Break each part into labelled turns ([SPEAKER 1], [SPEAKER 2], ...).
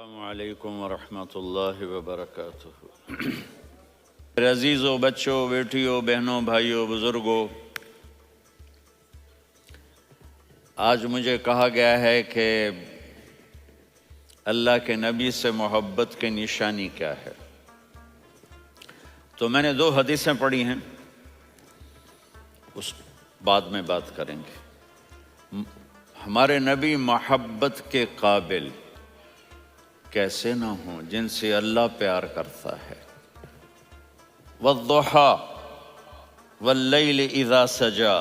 [SPEAKER 1] السلام علیکم ورحمۃ اللہ وبرکاتہ۔ میرے عزیزوں، بچوں، بیٹیوں، بہنوں، بھائیوں، بزرگوں، آج مجھے کہا گیا ہے کہ اللہ کے نبی سے محبت کی نشانی کیا ہے، تو میں نے 2 حدیثیں پڑھی ہیں، اس بعد میں بات کریں گے۔ ہمارے نبی محبت کے قابل کیسے نہ ہوں جن سے اللہ پیار کرتا ہے۔ والضحیٰ واللیل اذا سجا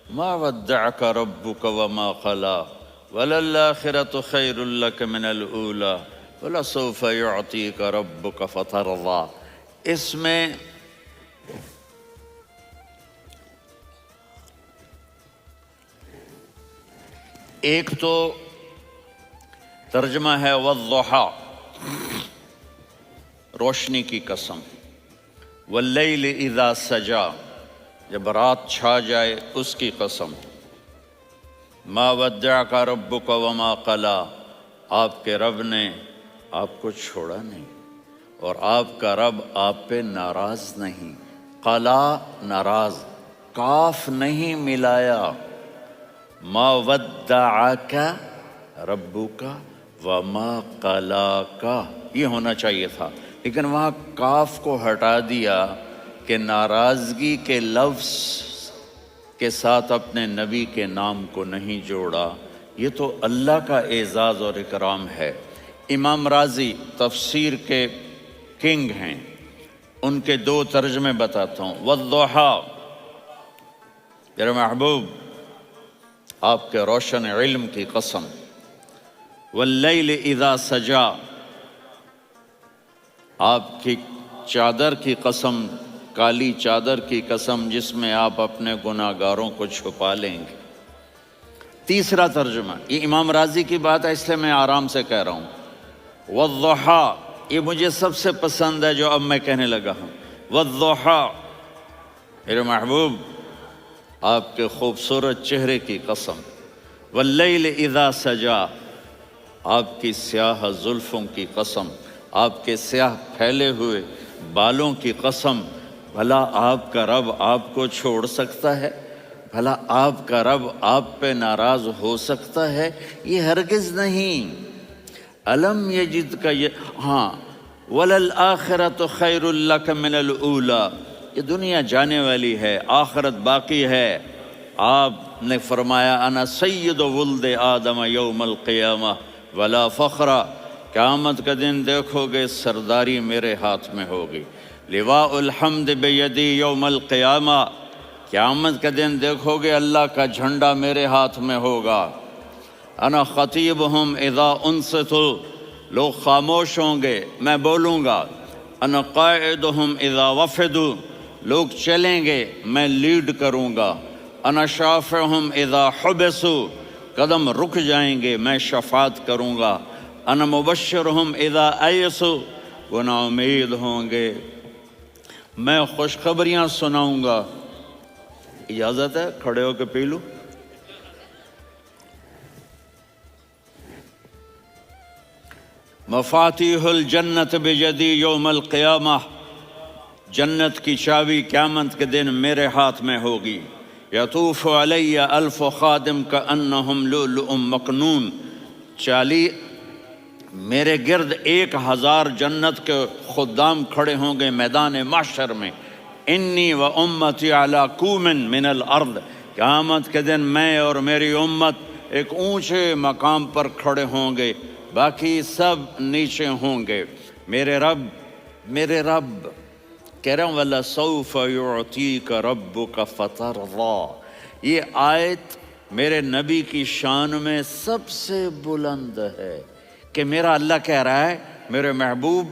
[SPEAKER 1] ما ودعک ربک وما قلی وللآخرۃ خیر لک من الاولی ولسوف یعطیک ربک فترضی۔ اس میں ایک تو ترجمہ ہے والضحیٰ، روشنی کی قسم، واللیل اذا سجا، جب رات چھا جائے اس کی قسم، ما ودعک ربک وما قلی، آپ کے رب نے آپ کو چھوڑا نہیں اور آپ کا رب آپ پہ ناراض نہیں۔ قلا ناراض، کاف نہیں ملایا۔ ما ودعک ربک وما قلاک، یہ ہونا چاہیے تھا، لیکن وہاں کاف کو ہٹا دیا کہ ناراضگی کے لفظ کے ساتھ اپنے نبی کے نام کو نہیں جوڑا۔ یہ تو اللہ کا اعزاز اور اکرام ہے۔ امام راضی تفسیر کے کنگ ہیں، ان کے 2 ترجمے بتاتا ہوں۔ والضحیٰ، میرے محبوب آپ کے روشن علم کی قسم، واللیل اذا سجا، آپ کی چادر کی قسم، کالی چادر کی قسم جس میں آپ اپنے گناہ گاروں کو چھپا لیں گے۔ تیسرا ترجمہ، یہ امام راضی کی بات ہے اس لیے میں آرام سے کہہ رہا ہوں۔ والضحیٰ، یہ مجھے سب سے پسند ہے جو اب میں کہنے لگا ہوں۔ والضحیٰ، میرے محبوب آپ کے خوبصورت چہرے کی قسم، واللیل اذا سجا، آپ کی سیاہ زلفوں کی قسم، آپ کے سیاہ پھیلے ہوئے بالوں کی قسم، بھلا آپ کا رب آپ کو چھوڑ سکتا ہے؟ بھلا آپ کا رب آپ پہ ناراض ہو سکتا ہے؟ یہ ہرگز نہیں۔ الم یجد کا ہاں، وللآخرۃ خیر لک من الاولی، یہ دنیا جانے والی ہے، آخرت باقی ہے۔ آپ نے فرمایا انا سید ولد آدم یوم القیامہ ولا فخر، قیامت کا دن دیکھو گے سرداری میرے ہاتھ میں ہوگی۔ لواء الحمد بیدی یوم القیامہ، قیامت کا دن دیکھو گے اللہ کا جھنڈا میرے ہاتھ میں ہوگا۔ انا خطیبہم اذا انصتوا، لوگ خاموش ہوں گے میں بولوں گا۔ انا قائدہم اذا وفدوا، لوگ چلیں گے میں لیڈ کروں گا۔ انا شافعہم اذا حبسوا، قدم رک جائیں گے میں شفاعت کروں گا۔ انا مبشرہم اذا ایسوا، وہ نا امید ہوں گے میں خوشخبریاں سناؤں گا۔ اجازت ہے کھڑے ہو کے پی لوں؟ مفاتیح الجنت بیدی یوم القیامہ، جنت کی چابی قیامت کے دن میرے ہاتھ میں ہوگی۔ یطوف علی الف خادم کانہم لؤلؤ مکنون، میرے گرد 1000 جنت کے خدام کھڑے ہوں گے میدان محشر میں۔ انی و امتی علی کوم من الارض، قیامت کے دن میں اور میری امت ایک اونچے مقام پر کھڑے ہوں گے، باقی سب نیچے ہوں گے۔ میرے رب کہہ رہا ہوں وَلَسَوْفَ يُعْطِيكَ رَبُّكَ فَتَرْضَىٰ، یہ آیت میرے نبی کی شان میں سب سے بلند ہے کہ میرا اللہ کہہ رہا ہے میرے محبوب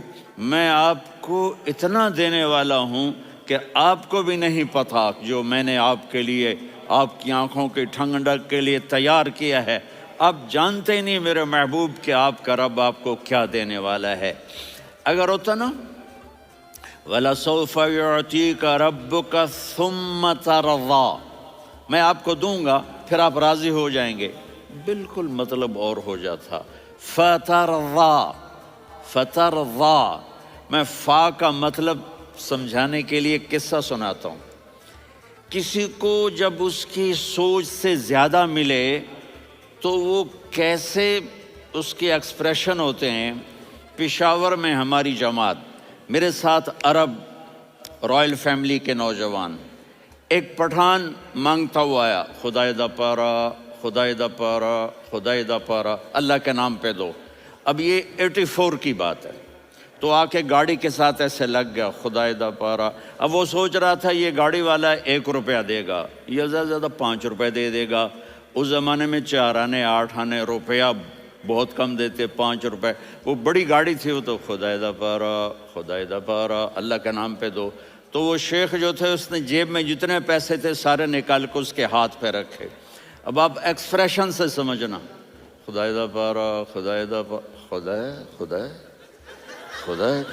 [SPEAKER 1] میں آپ کو اتنا دینے والا ہوں کہ آپ کو بھی نہیں پتا جو میں نے آپ کے لیے، آپ کی آنکھوں کی ٹھنڈک کے لیے تیار کیا ہے۔ آپ جانتے ہی نہیں میرے محبوب کہ آپ کا رب آپ کو کیا دینے والا ہے۔ اگر ہوتا نا وَلَسَوْفَ يُعْطِيكَ رَبُّكَ ثُمَّ تَرْضَىٰ، میں آپ کو دوں گا پھر آپ راضی ہو جائیں گے، بالکل مطلب اور ہو جاتا۔ فَتَرْضَىٰ، فترضا، میں فا کا مطلب سمجھانے کے لیے ایک قصہ سناتا ہوں۔ کسی کو جب اس کی سوچ سے زیادہ ملے تو وہ کیسے اس کے ایکسپریشن ہوتے ہیں۔ پشاور میں ہماری جماعت، میرے ساتھ عرب رائل فیملی کے نوجوان، ایک پٹھان مانگتا ہوا آیا، خدائے دا پارا، خدائے دا پارا، خدائے دا پارا، اللہ کے نام پہ دو۔ اب یہ 84 کی بات ہے، تو آ کے گاڑی کے ساتھ ایسے لگ گیا، خدائے دا پارا۔ اب وہ سوچ رہا تھا یہ گاڑی والا 1 روپیہ دے گا، یہ زیادہ زیادہ 5 روپے دے گا۔ اس زمانے میں 4 آنے 8 آنے روپیہ بہت کم دیتے، 5 روپے۔ وہ بڑی گاڑی تھی، وہ تو خدائے دا پارا، خدائے دا پارا، اللہ کے نام پہ دو۔ تو وہ شیخ جو تھے اس نے جیب میں جتنے پیسے تھے سارے نکال کے اس کے ہاتھ پہ رکھے۔ اب آپ ایکسپریشن سے سمجھنا، خدائے دا پارا، خدائے دا پارا، خدائے خدائے خدائے،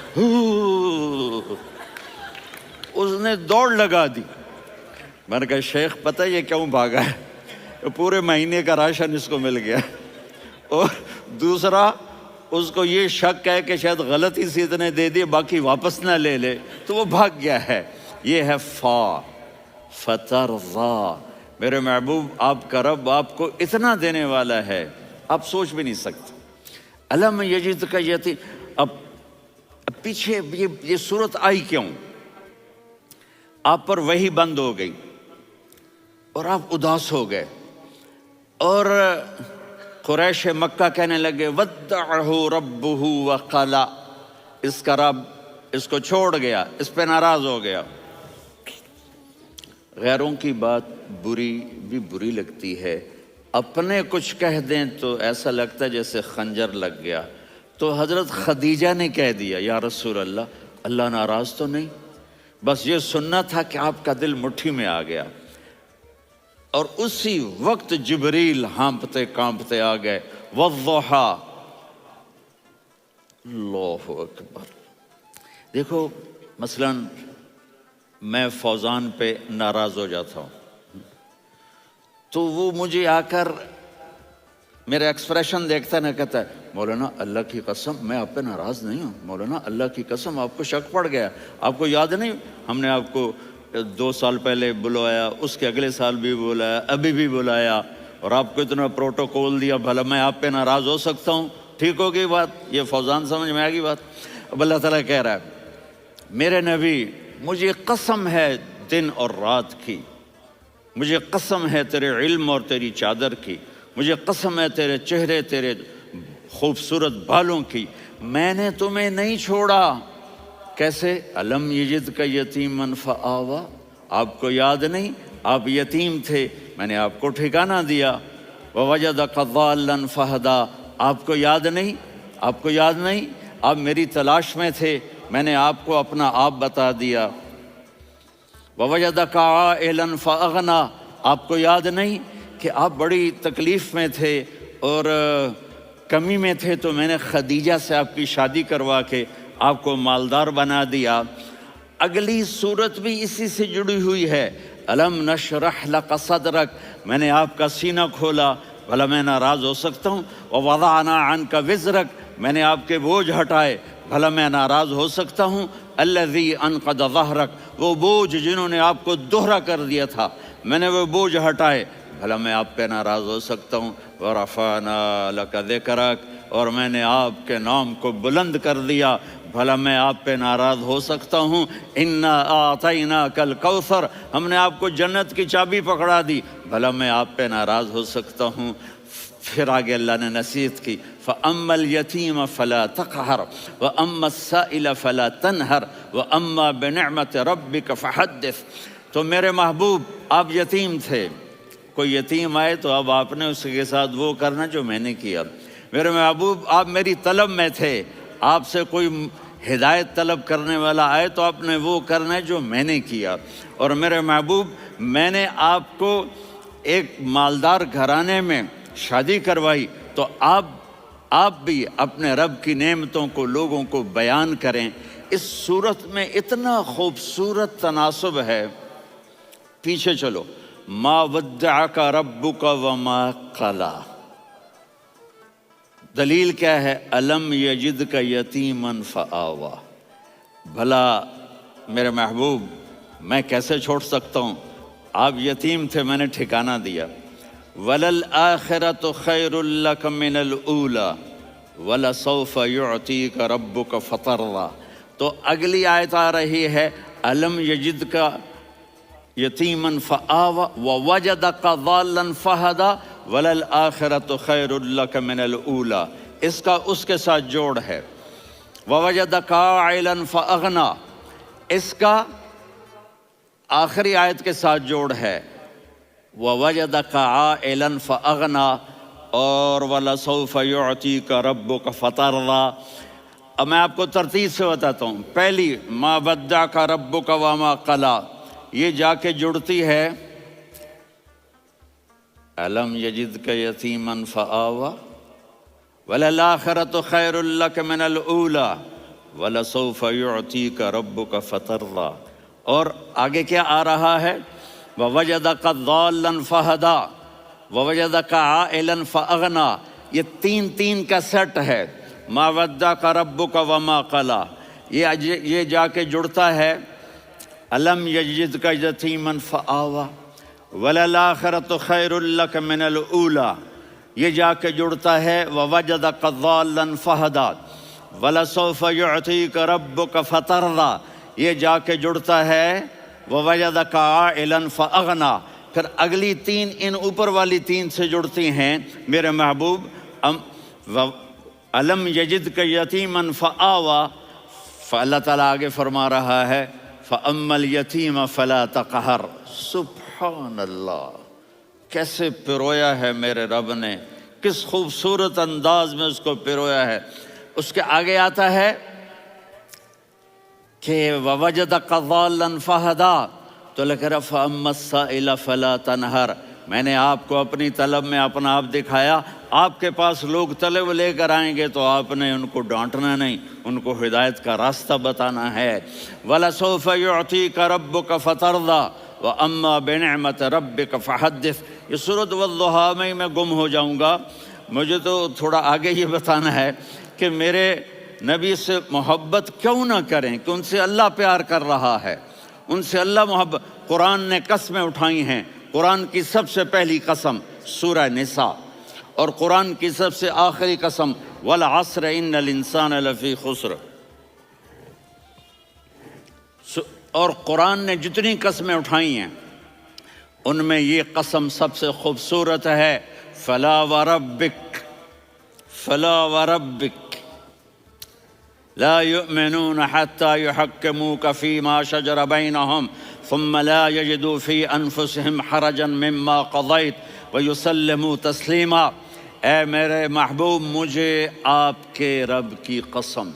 [SPEAKER 1] اس نے دوڑ لگا دی۔ میں نے کہا شیخ پتہ یہ کیوں بھاگا ہے؟ پورے مہینے کا راشن اس کو مل گیا، اور دوسرا اس کو یہ شک ہے کہ شاید غلطی سے اتنے دے دیے باقی واپس نہ لے لے، تو وہ بھاگ گیا ہے۔ یہ ہے فا، فترضا۔ میرے محبوب آپ کا رب آپ کو اتنا دینے والا ہے آپ سوچ بھی نہیں سکتے۔ الم یجدک یتیم، اب پیچھے یہ صورت آئی کیوں؟ آپ پر وحی بند ہو گئی اور آپ اداس ہو گئے، اور قریش مکہ کہنے لگے ودعہ ربہ وقلا، اس کا رب اس کو چھوڑ گیا، اس پہ ناراض ہو گیا۔ غیروں کی بات بری لگتی ہے، اپنے کچھ کہہ دیں تو ایسا لگتا ہے جیسے خنجر لگ گیا۔ تو حضرت خدیجہ نے کہہ دیا یا رسول اللہ، اللہ ناراض تو نہیں؟ بس یہ سننا تھا کہ آپ کا دل مٹھی میں آ گیا۔ اور اسی وقت جبریل ہانپتے کانپتے آ گئے، والضحیٰ، اللہ اکبر۔ دیکھو مثلا میں فوزان پہ ناراض ہو جاتا ہوں تو وہ مجھے آ کر میرا ایکسپریشن دیکھتا نہ کہتا ہے مولانا اللہ کی قسم میں آپ پہ ناراض نہیں ہوں، مولانا اللہ کی قسم آپ کو شک پڑ گیا، آپ کو یاد نہیں ہم نے آپ کو 2 سال پہلے بلایا، اس کے اگلے سال بھی بلایا، ابھی بھی بلایا، اور آپ کو اتنا پروٹوکول دیا، بھلا میں آپ پہ ناراض ہو سکتا ہوں؟ ٹھیک ہوگی بات؟ یہ فوزان سمجھ میں آ گئی بات؟ اب اللہ تعالیٰ کہہ رہا ہے میرے نبی مجھے قسم ہے دن اور رات کی، مجھے قسم ہے تیرے علم اور تیری چادر کی، مجھے قسم ہے تیرے چہرے تیرے خوبصورت بالوں کی، میں نے تمہیں نہیں چھوڑا۔ کیسے؟ الم یجدک یتیما فآویٰ، آپ کو یاد نہیں آپ یتیم تھے، میں نے آپ کو ٹھکانہ دیا۔ ووجدک ضالا فہدیٰ، آپ کو یاد نہیں، آپ کو یاد نہیں آپ میری تلاش میں تھے، میں نے آپ کو اپنا آپ بتا دیا۔ ووجدک عائلا فاغنیٰ، آپ کو یاد نہیں کہ آپ بڑی تکلیف میں تھے اور کمی میں تھے، تو میں نے خدیجہ سے آپ کی شادی کروا کے آپ کو مالدار بنا دیا۔ اگلی صورت بھی اسی سے جڑی ہوئی ہے، الم نشرح لک صدرک، میں نے آپ کا سینہ کھولا، بھلا میں ناراض ہو سکتا ہوں؟ ووضعنا عنک وزرک، میں نے آپ کے بوجھ ہٹائے، بھلا میں ناراض ہو سکتا ہوں؟ الذی انقض ظہرک، وہ بوجھ جنہوں نے آپ کو دوہرا کر دیا تھا، میں نے وہ بوجھ ہٹائے، بھلا میں آپ پہ ناراض ہو سکتا ہوں؟ ورفعنا لک ذکرک، اور میں نے آپ کے نام کو بلند کر دیا، بھلا میں آپ پہ ناراض ہو سکتا ہوں؟ انا اعطیناک الکوثر، ہم نے آپ کو جنت کی چابی پکڑا دی، بھلا میں آپ پہ ناراض ہو سکتا ہوں؟ پھر آگے اللہ نے نصیحت کی، فَأَمَّا الْيَتِيمَ فَلَا تَقْهَرْ وَأَمَّا السَّائِلَ فَلَا تَنْهَرْ وَأَمَّا بِنِعْمَةِ رَبِّكَ فَحَدِّثْ۔ تو میرے محبوب آپ یتیم تھے، کوئی یتیم آئے تو اب آپ نے اس کے ساتھ وہ کرنا جو میں نے کیا۔ میرے محبوب آپ میری طلب میں تھے، آپ سے کوئی ہدایت طلب کرنے والا آئے تو آپ نے وہ کرنا ہے جو میں نے کیا۔ اور میرے محبوب میں نے آپ کو ایک مالدار گھرانے میں شادی کروائی، تو آپ بھی اپنے رب کی نعمتوں کو لوگوں کو بیان کریں۔ اس صورت میں اتنا خوبصورت تناسب ہے، پیچھے چلو، ما ودعک ربک وما قلی، دلیل کیا ہے؟ الم یجد کا یتیمن فآوا، بھلا میرے محبوب میں کیسے چھوڑ سکتا ہوں؟ آپ یتیم تھے، میں نے ٹھکانہ دیا۔ وَلَلْآخِرَةُ خَيْرٌ لَكَ مِنَ الْأُولَى وَلَسَوْفَ يُعْطِيكَ رَبُّكَ فَتَرْضَىٰ۔ تو اگلی آیت آ رہی ہے الم یجد کا یتیمن فآوا ووجدک ضالا فہدا وللآخرۃ خیر لک من الاولی، اس کا اس کے ساتھ جوڑ ہے۔ ووجدک عائلا فاغنا، اس کا آخری آیت کے ساتھ جوڑ ہے ووجدک عائلا فاغنا اور ولسوف یعطیک ربک فترضیٰ۔ اب میں آپ کو ترتیب سے بتاتا ہوں۔ پہلی ما ودعک ربک وما قلی، یہ جا کے جڑتی ہے الم یجدک یتیما فآوا وللآخرۃ خیر لک من الاولی ولسوف یعطیک ربک فترضیٰ، اور آگے کیا آ رہا ہے؟ ووجدک ضالا فہدا ووجدک عائلا فاغنا، یہ تین تین کا سیٹ ہے۔ ما ودعک ربک وما قلی، یہ جا کے جڑتا ہے الم یجدک یتیما فآوا وللآخرۃ خیر لک من الاولی، یہ جا کے جڑتا ہے ووجدک ضالا فہدا ولسوف یعطیک ربک فترضیٰ، یہ جا کے جڑتا ہے ووجدک عائلا فاغنا۔ پھر اگلی تین ان اوپر والی تین سے جڑتی ہیں میرے محبوب۔ الم یجدک یتیما فآوا، فاللہ تعالیٰ آگے فرما رہا ہے فَأَمَّا الْيَتِيمَ فَلَا تَقْهَرْ۔ سبحان اللہ، کیسے پرویا ہے میرے رب نے، کس خوبصورت انداز میں اس کو پرویا ہے۔ اس کے آگے آتا ہے کہ وَوَجَدَكَ ضَالًّا فَهَدَىٰ، تو لکھ رہا فَأَمَّا السَّائِلَ فَلَا تَنْهَرْ، میں نے آپ کو اپنی طلب میں اپنا آپ دکھایا۔ آپ کے پاس لوگ طلب لے کر آئیں گے تو آپ نے ان کو ڈانٹنا نہیں، ان کو ہدایت کا راستہ بتانا ہے۔ وَلَسَوْفَ يُعْطِيكَ رَبُّكَ فَتَرْضَىٰ وَأَمَّا بِنِعْمَةِ رَبِّكَ فَحَدِّثْ۔ یہ سورۃ والضحیٰ میں گم ہو جاؤں گا، مجھے تو تھوڑا آگے یہ بتانا ہے کہ میرے نبی سے محبت کیوں نہ کریں، کہ ان سے اللہ پیار کر رہا ہے، ان سے اللہ محبت۔ قرآن نے قسمیں اٹھائی ہیں، قرآن کی سب سے پہلی قسم سورہ نساء، اور قرآن کی سب سے آخری قسم والعصر ان الانسان لفی خسر۔ اور قرآن نے جتنی قسمیں اٹھائی ہیں ان میں یہ قسم سب سے خوبصورت ہے، فلا وربک فلا وربک لا يؤمنون حتى يحكموك فيما شجر بينهم ثم لا يجدوا في انفسهم حرجا مما قضيت ويسلموا تسلیما۔ اے میرے محبوب، مجھے آپ کے رب کی قسم۔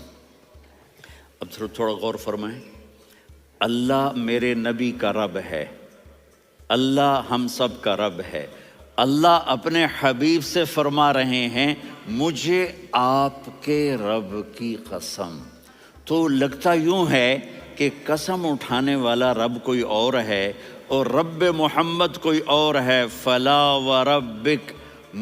[SPEAKER 1] اب تھوڑا غور فرمائیں، اللہ میرے نبی کا رب ہے، اللہ ہم سب کا رب ہے۔ اللہ اپنے حبیب سے فرما رہے ہیں مجھے آپ کے رب کی قسم۔ تو لگتا یوں ہے کہ قسم اٹھانے والا رب کوئی اور ہے اور رب محمد کوئی اور ہے۔ فلا وربک،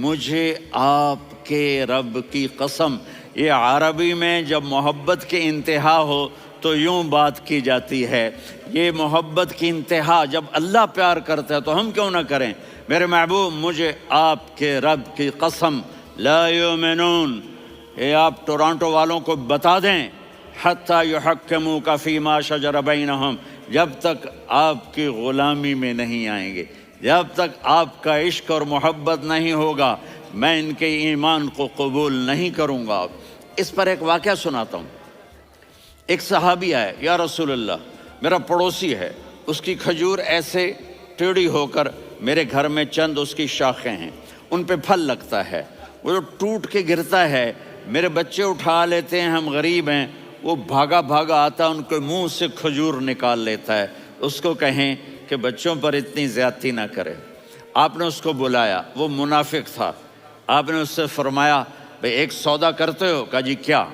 [SPEAKER 1] مجھے آپ کے رب کی قسم۔ یہ عربی میں جب محبت کی انتہا ہو تو یوں بات کی جاتی ہے، یہ محبت کی انتہا جب اللہ پیار کرتا ہے تو ہم کیوں نہ کریں۔ میرے محبوب، مجھے آپ کے رب کی قسم، لا یؤمنون، یہ آپ ٹورانٹو والوں کو بتا دیں، حتی یحکموک فیما شجر بینہم، جب تک آپ کی غلامی میں نہیں آئیں گے، جب تک آپ کا عشق اور محبت نہیں ہوگا، میں ان کے ایمان کو قبول نہیں کروں گا۔ اس پر ایک واقعہ سناتا ہوں۔ ایک صحابی آئے، یا رسول اللہ، میرا پڑوسی ہے، اس کی کھجور ایسے ٹیڑھی ہو کر میرے گھر میں چند اس کی شاخیں ہیں، ان پہ پھل لگتا ہے، وہ جو ٹوٹ کے گرتا ہے، میرے بچے اٹھا لیتے ہیں، ہم غریب ہیں، وہ بھاگا بھاگا آتا ان کے منہ سے کھجور نکال لیتا ہے۔ اس کو کہیں کہ بچوں پر اتنی زیادتی نہ کرے۔ آپ نے اس کو بلایا، وہ منافق تھا، آپ نے اس سے فرمایا بھئی ایک سودا کرتے ہو؟ کہا جی کیا؟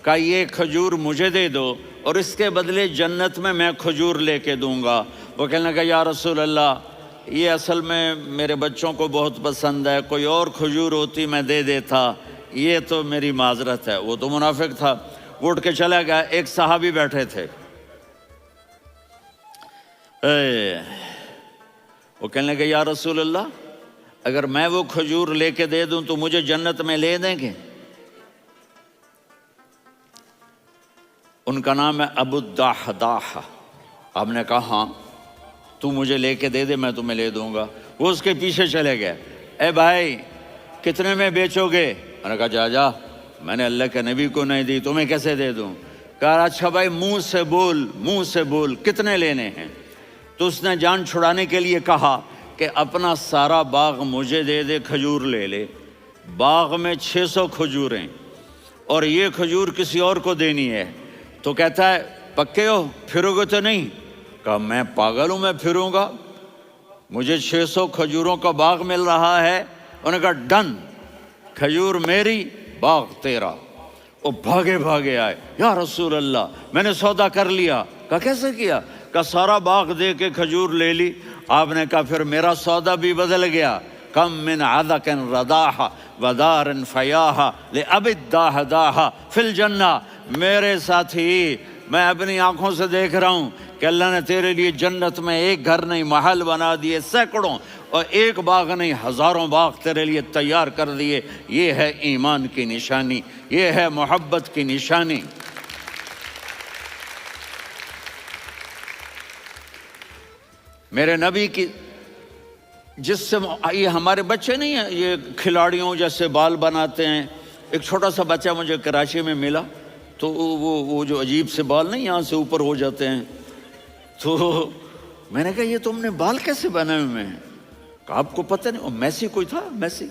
[SPEAKER 1] کہا یہ کھجور مجھے دے دو اور اس کے بدلے جنت میں کھجور لے کے دوں گا۔ وہ کہنے لگا یا رسول اللہ، یہ اصل میں میرے بچوں کو بہت پسند ہے، کوئی اور کھجور ہوتی میں دے دیتا، یہ تو میری معذرت ہے، وہ تو منافق تھا، وہ اٹھ کے چلا گیا۔ ایک صحابی بیٹھے تھے، وہ کہنے لگے یا رسول اللہ اگر میں وہ کھجور لے کے دے دوں تو مجھے جنت میں لے دیں گے؟ ان کا نام ہے ابو الدحداح۔ آپ نے کہا ہاں تو مجھے لے کے دے دے میں تمہیں لے دوں گا۔ وہ اس کے پیچھے چلے گئے، اے بھائی کتنے میں بیچو گے؟ میں نے کہا جا جا، میں نے اللہ کے نبی کو نہیں دی، تمہیں کیسے دے دوں؟ کہا اچھا بھائی منہ سے بول کتنے لینے ہیں؟ تو اس نے جان چھڑانے کے لیے کہا کہ اپنا سارا باغ مجھے دے دے، کھجور لے لے۔ باغ میں 600 کھجوریں اور یہ کھجور کسی اور کو دینی ہے۔ تو کہتا ہے پکے ہو، پھرو گے تو نہیں؟ کہا میں پاگل ہوں، میں پھروں گا؟ مجھے 600 کھجوروں کا باغ مل رہا ہے۔ انہوں نے کہا ڈن، کھجور میری باغ تیرا۔ وہ بھاگے آئے، یا رسول اللہ میں نے سودا کر لیا۔ کہا کیسے کیا؟ کہا سارا باغ دے کے کھجور لے لی۔ آپ نے کہا پھر میرا سودا بھی بدل گیا۔ کم من عذق رداح ودار فیاح لأب الدحداح فی الجنہ۔ میرے ساتھی میں اپنی آنکھوں سے دیکھ رہا ہوں کہ اللہ نے تیرے لیے جنت میں ایک گھر نہیں محل بنا دیے سینکڑوں، اور ایک باغ نہیں ہزاروں باغ تیرے لیے تیار کر دیے۔ یہ ہے ایمان کی نشانی، یہ ہے محبت کی نشانی۔ میرے نبی کی جس سے یہ ہمارے بچے نہیں ہیں یہ کھلاڑیوں جیسے بال بناتے ہیں۔ ایک چھوٹا سا بچہ مجھے کراچی میں ملا، تو وہ جو عجیب سے بال نہیں یہاں سے اوپر ہو جاتے ہیں، تو میں نے کہا یہ تم نے بال کیسے بنائے ہوئے ہیں؟ کہا آپ کو پتہ نہیں، وہ میسی کوئی تھا، میسی،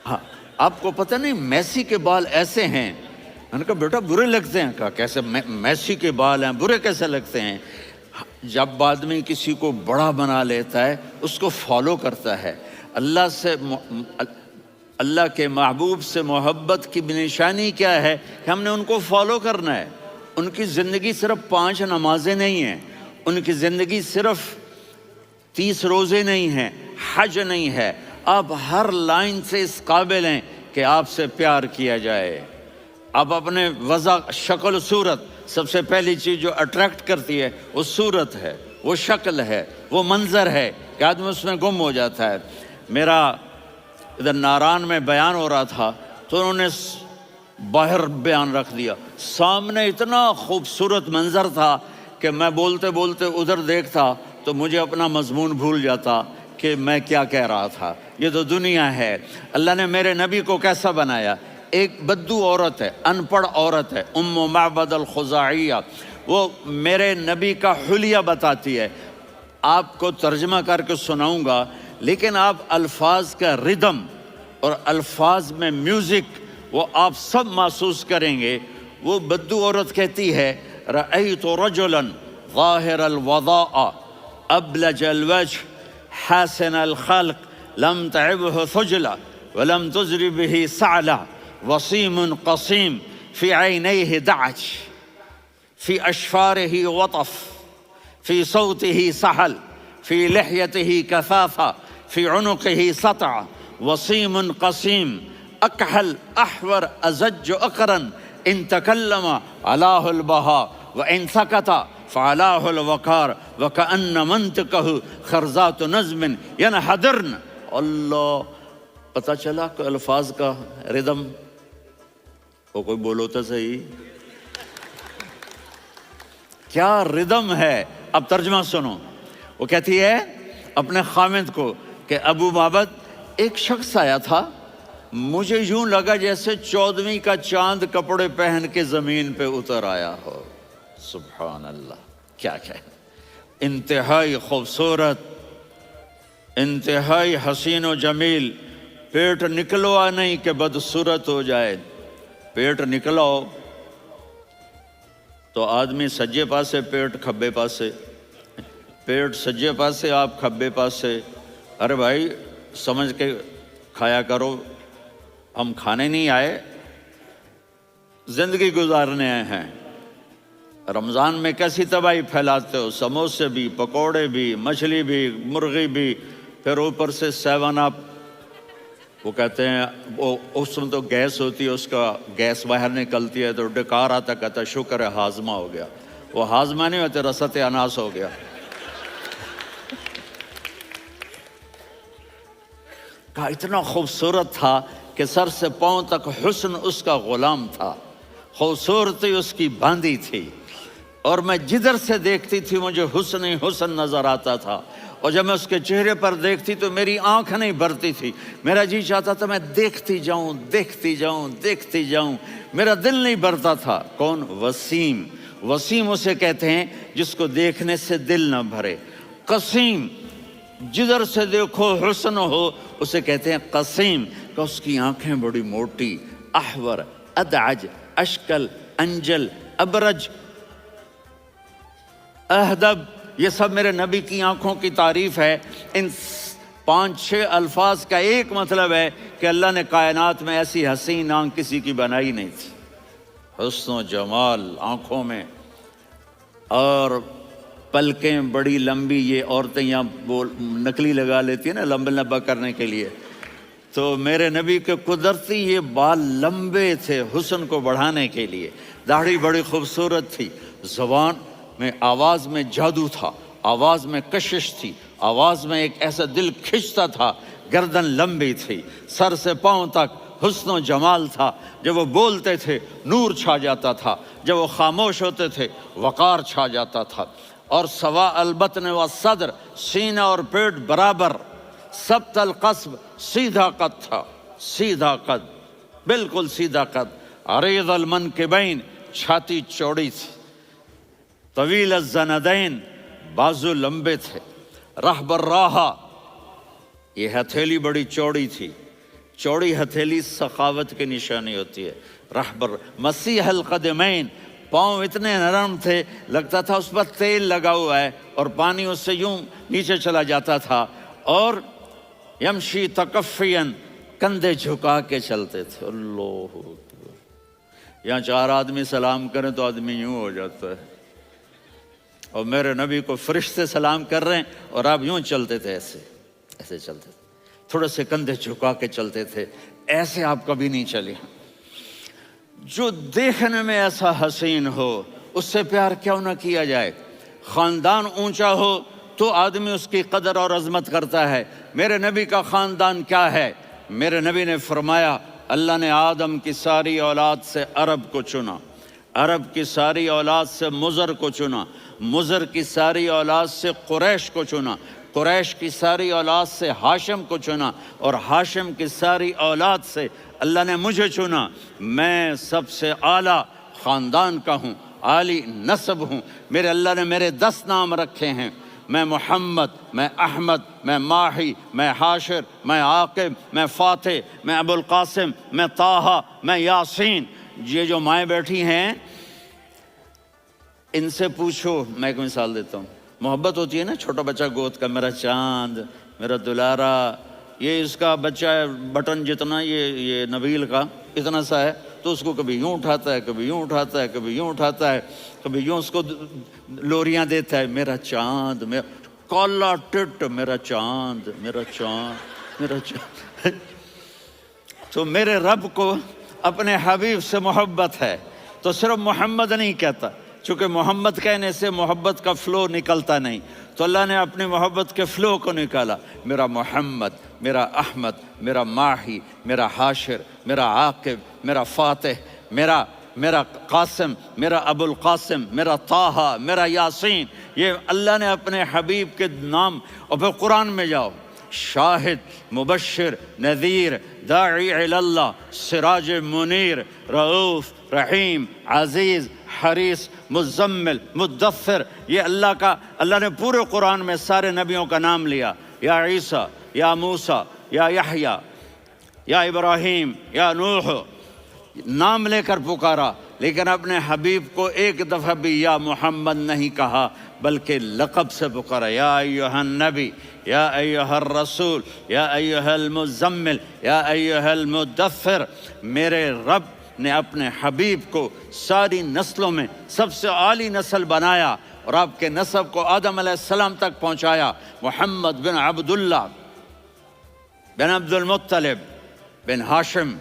[SPEAKER 1] ہاں آپ کو پتہ نہیں میسی کے بال ایسے ہیں؟ میں نے کہا بیٹا برے لگتے ہیں۔ کہا کیسے؟ میسی کے بال ہیں برے کیسے لگتے ہیں؟ جب آدمی کسی کو بڑا بنا لیتا ہے اس کو فالو کرتا ہے۔ اللہ کے محبوب سے محبت کی نشانی کیا ہے کہ ہم نے ان کو فالو کرنا ہے۔ ان کی زندگی صرف 5 نمازیں نہیں ہیں، ان کی زندگی صرف 30 روزے نہیں ہیں، حج نہیں ہے۔ آپ ہر لائن سے اس قابل ہیں کہ آپ سے پیار کیا جائے۔ آپ اپنے وضع شکل و صورت، سب سے پہلی چیز جو اٹریکٹ کرتی ہے وہ صورت ہے، وہ شکل ہے، وہ منظر ہے کہ آدمی اس میں گم ہو جاتا ہے۔ میرا ادھر ناران میں بیان ہو رہا تھا تو انہوں نے باہر بیان رکھ دیا، سامنے اتنا خوبصورت منظر تھا کہ میں بولتے بولتے ادھر دیکھتا تو مجھے اپنا مضمون بھول جاتا کہ میں کیا کہہ رہا تھا۔ یہ تو دنیا ہے۔ اللہ نے میرے نبی کو کیسا بنایا؟ ایک بدو عورت ہے، ان پڑھ عورت ہے، ام معبد الخزاعیہ، وہ میرے نبی کا حلیہ بتاتی ہے۔ آپ کو ترجمہ کر کے سناؤں گا، لیکن آپ الفاظ کا ردم اور الفاظ میں میوزک وہ آپ سب محسوس کریں گے۔ وہ بدو عورت کہتی ہے رأیت رجلا ظاہر الوضاء ابلج الوجه حاسن الخلق لم تعبه ثجلة ولم تزر به سعلة وصيم قصيم في عينيه دعج في أشفاره وطف في صوته سحل في لحيته كثافة في عنقه سطع وصيم قصيم أكحل أحور أزج أقرن إن تكلم علاه البهاء وإن سكت فعلاه الوقار وكأن منطقه خرزات نظم ينحدرن۔ اللہ، پتہ چلا کہ الفاظ کا ردم، وہ کوئی بولو تو صحیح، کیا ردم ہے۔ اب ترجمہ سنو۔ وہ کہتی ہے اپنے خامند کو کہ ابو معبد ایک شخص آیا تھا، مجھے یوں لگا جیسے 14ویں کا چاند کپڑے پہن کے زمین پہ اتر آیا ہو۔ سبحان اللہ، کیا انتہائی خوبصورت، انتہائی حسین و جمیل۔ پیٹ نکلوا نہیں کہ بدصورت ہو جائے، پیٹ نکلاؤ تو آدمی سجے پاسے پیٹ کھبے پاسے، پیٹ سجے پاسے آپ کھبے پاسے۔ ارے بھائی سمجھ کے کھایا کرو، ہم کھانے نہیں آئے، زندگی گزارنے آئے ہیں۔ رمضان میں کیسی تباہی پھیلاتے ہو، سموسے بھی، پکوڑے بھی، مچھلی بھی، مرغی بھی، پھر اوپر سے 7 اپ۔ وہ کہتے ہیں وہ اس میں تو گیس ہوتی ہے، اس کا گیس باہر نکلتی ہے تو ڈکار آتا، کہتا شکر ہے ہاضمہ ہو گیا. وہ ہاضمہ نہیں ہوتے، رسط اناس ہو گیا. کہا اتنا خوبصورت تھا کہ سر سے پاؤں تک حسن اس کا غلام تھا، خوبصورتی اس کی باندھی تھی، اور میں جدھر سے دیکھتی تھی مجھے حسن ہی حسن نظر آتا تھا. اور جب میں اس کے چہرے پر دیکھتی تو میری آنکھ نہیں بھرتی تھی، میرا جی چاہتا تھا میں دیکھتی جاؤں دیکھتی جاؤں دیکھتی جاؤں، میرا دل نہیں بھرتا تھا. کون؟ وسیم. وسیم اسے کہتے ہیں جس کو دیکھنے سے دل نہ بھرے. قسیم، جدھر سے دیکھو حسن ہو، اسے کہتے ہیں قسیم، کہ اس کی آنکھیں بڑی موٹی، احور، ادعج، اشکل، انجل، ابرج، اہدب، یہ سب میرے نبی کی آنکھوں کی تعریف ہے. ان 5-6 الفاظ کا ایک مطلب ہے کہ اللہ نے کائنات میں ایسی حسین آنکھ کسی کی بنائی نہیں تھی. حسن و جمال آنکھوں میں، اور پلکیں بڑی لمبی. یہ عورتیں یہاں نکلی لگا لیتی ہیں نا لمبا لمبا کرنے کے لیے، تو میرے نبی کے قدرتی یہ بال لمبے تھے حسن کو بڑھانے کے لیے. داڑھی بڑی خوبصورت تھی. زبان میں، آواز میں جادو تھا، آواز میں کشش تھی، آواز میں ایک ایسا دل کھنچتا تھا. گردن لمبی تھی، سر سے پاؤں تک حسن و جمال تھا. جب وہ بولتے تھے نور چھا جاتا تھا، جب وہ خاموش ہوتے تھے وقار چھا جاتا تھا. اور سوا البطن و صدر، سینہ اور پیٹ برابر. سبت القصب، سیدھا قد تھا، سیدھا قد، بالکل سیدھا قد. عریض المنکبین، چھاتی چوڑی تھی. طویل الزندین، بازو لمبے تھے. رحب الراحہ، یہ ہتھیلی بڑی چوڑی تھی. چوڑی ہتھیلی سخاوت کی نشانی ہوتی ہے. رحب مسیح القدمین، پاؤں اتنے نرم تھے لگتا تھا اس پر تیل لگا ہوا ہے، اور پانی اس سے یوں نیچے چلا جاتا تھا. اور یمشی تکفین، کندھے جھکا کے چلتے تھے. اللہ، یہاں 4 آدمی سلام کریں تو آدمی یوں ہو جاتا ہے، اور میرے نبی کو فرشتے سلام کر رہے ہیں اور آپ یوں چلتے تھے، ایسے ایسے چلتے تھے، تھوڑے سے کندھے جھکا کے چلتے تھے. ایسے آپ کبھی نہیں چلے. جو دیکھنے میں ایسا حسین ہو اس سے پیار کیوں نہ کیا جائے. خاندان اونچا ہو تو آدمی اس کی قدر اور عظمت کرتا ہے. میرے نبی کا خاندان کیا ہے؟ میرے نبی نے فرمایا اللہ نے آدم کی ساری اولاد سے عرب کو چنا، عرب کی ساری اولاد سے مضر کو چنا، مضر کی ساری اولاد سے قریش کو چنا، قریش کی ساری اولاد سے ہاشم کو چنا، اور ہاشم کی ساری اولاد سے اللہ نے مجھے چنا. میں سب سے اعلیٰ خاندان کا ہوں، عالی نسب ہوں. میرے اللہ نے میرے 10 نام رکھے ہیں. میں محمد، میں احمد، میں ماہی، میں حاشر، میں عاقب، میں فاتح، میں ابو القاسم، میں طٰہٰ، میں یاسین. یہ جو مائیں بیٹھی ہیں ان سے پوچھو. میں ایک مثال دیتا ہوں. محبت ہوتی ہے نا، چھوٹا بچہ گود کا، میرا چاند، میرا دلارا. یہ اس کا بچہ ہے بٹن جتنا، یہ نبیل کا اتنا سا ہے، تو اس کو کبھی یوں اٹھاتا ہے، کبھی یوں اٹھاتا ہے، کبھی یوں اٹھاتا ہے، کبھی یوں اس کو لوریاں دیتا ہے. میرا چاند، میرا کالا ٹٹ، میرا چاند، میرا چاند، میرا چاند. تو میرے رب کو اپنے حبیب سے محبت ہے تو صرف محمد نہیں کہتا، چونکہ محمد کہنے سے محبت کا فلو نکلتا نہیں، تو اللہ نے اپنی محبت کے فلو کو نکالا. میرا محمد، میرا احمد، میرا ماہی، میرا حاشر، میرا عاقب، میرا فاتح، میرا قاسم، میرا ابو القاسم، میرا طٰہٰ، میرا یاسین. یہ اللہ نے اپنے حبیب کے نام. اور پھر قرآن میں جاؤ، شاہد، مبشر، نذیر، داعی الی اللہ، سراج منیر، رؤوف، رحیم، عزیز، حریص، مزمل، مدثر. یہ اللہ نے پورے قرآن میں سارے نبیوں کا نام لیا. یا عیسیٰ، یا موسیٰ، یا یحییٰ، یا ابراہیم، یا نوح، نام لے کر پکارا. لیکن اپنے حبیب کو ایک دفعہ بھی یا محمد نہیں کہا بلکہ لقب سے پکارا. یا ایھا النبی، یا ایھا الرسول، یا ایھا المزمل، یا ایھا المدثر. میرے رب نے اپنے حبیب کو ساری نسلوں میں سب سے عالی نسل بنایا اور آپ کے نسب کو آدم علیہ السلام تک پہنچایا. محمد بن عبداللہ بن عبد المطلب بن ہاشم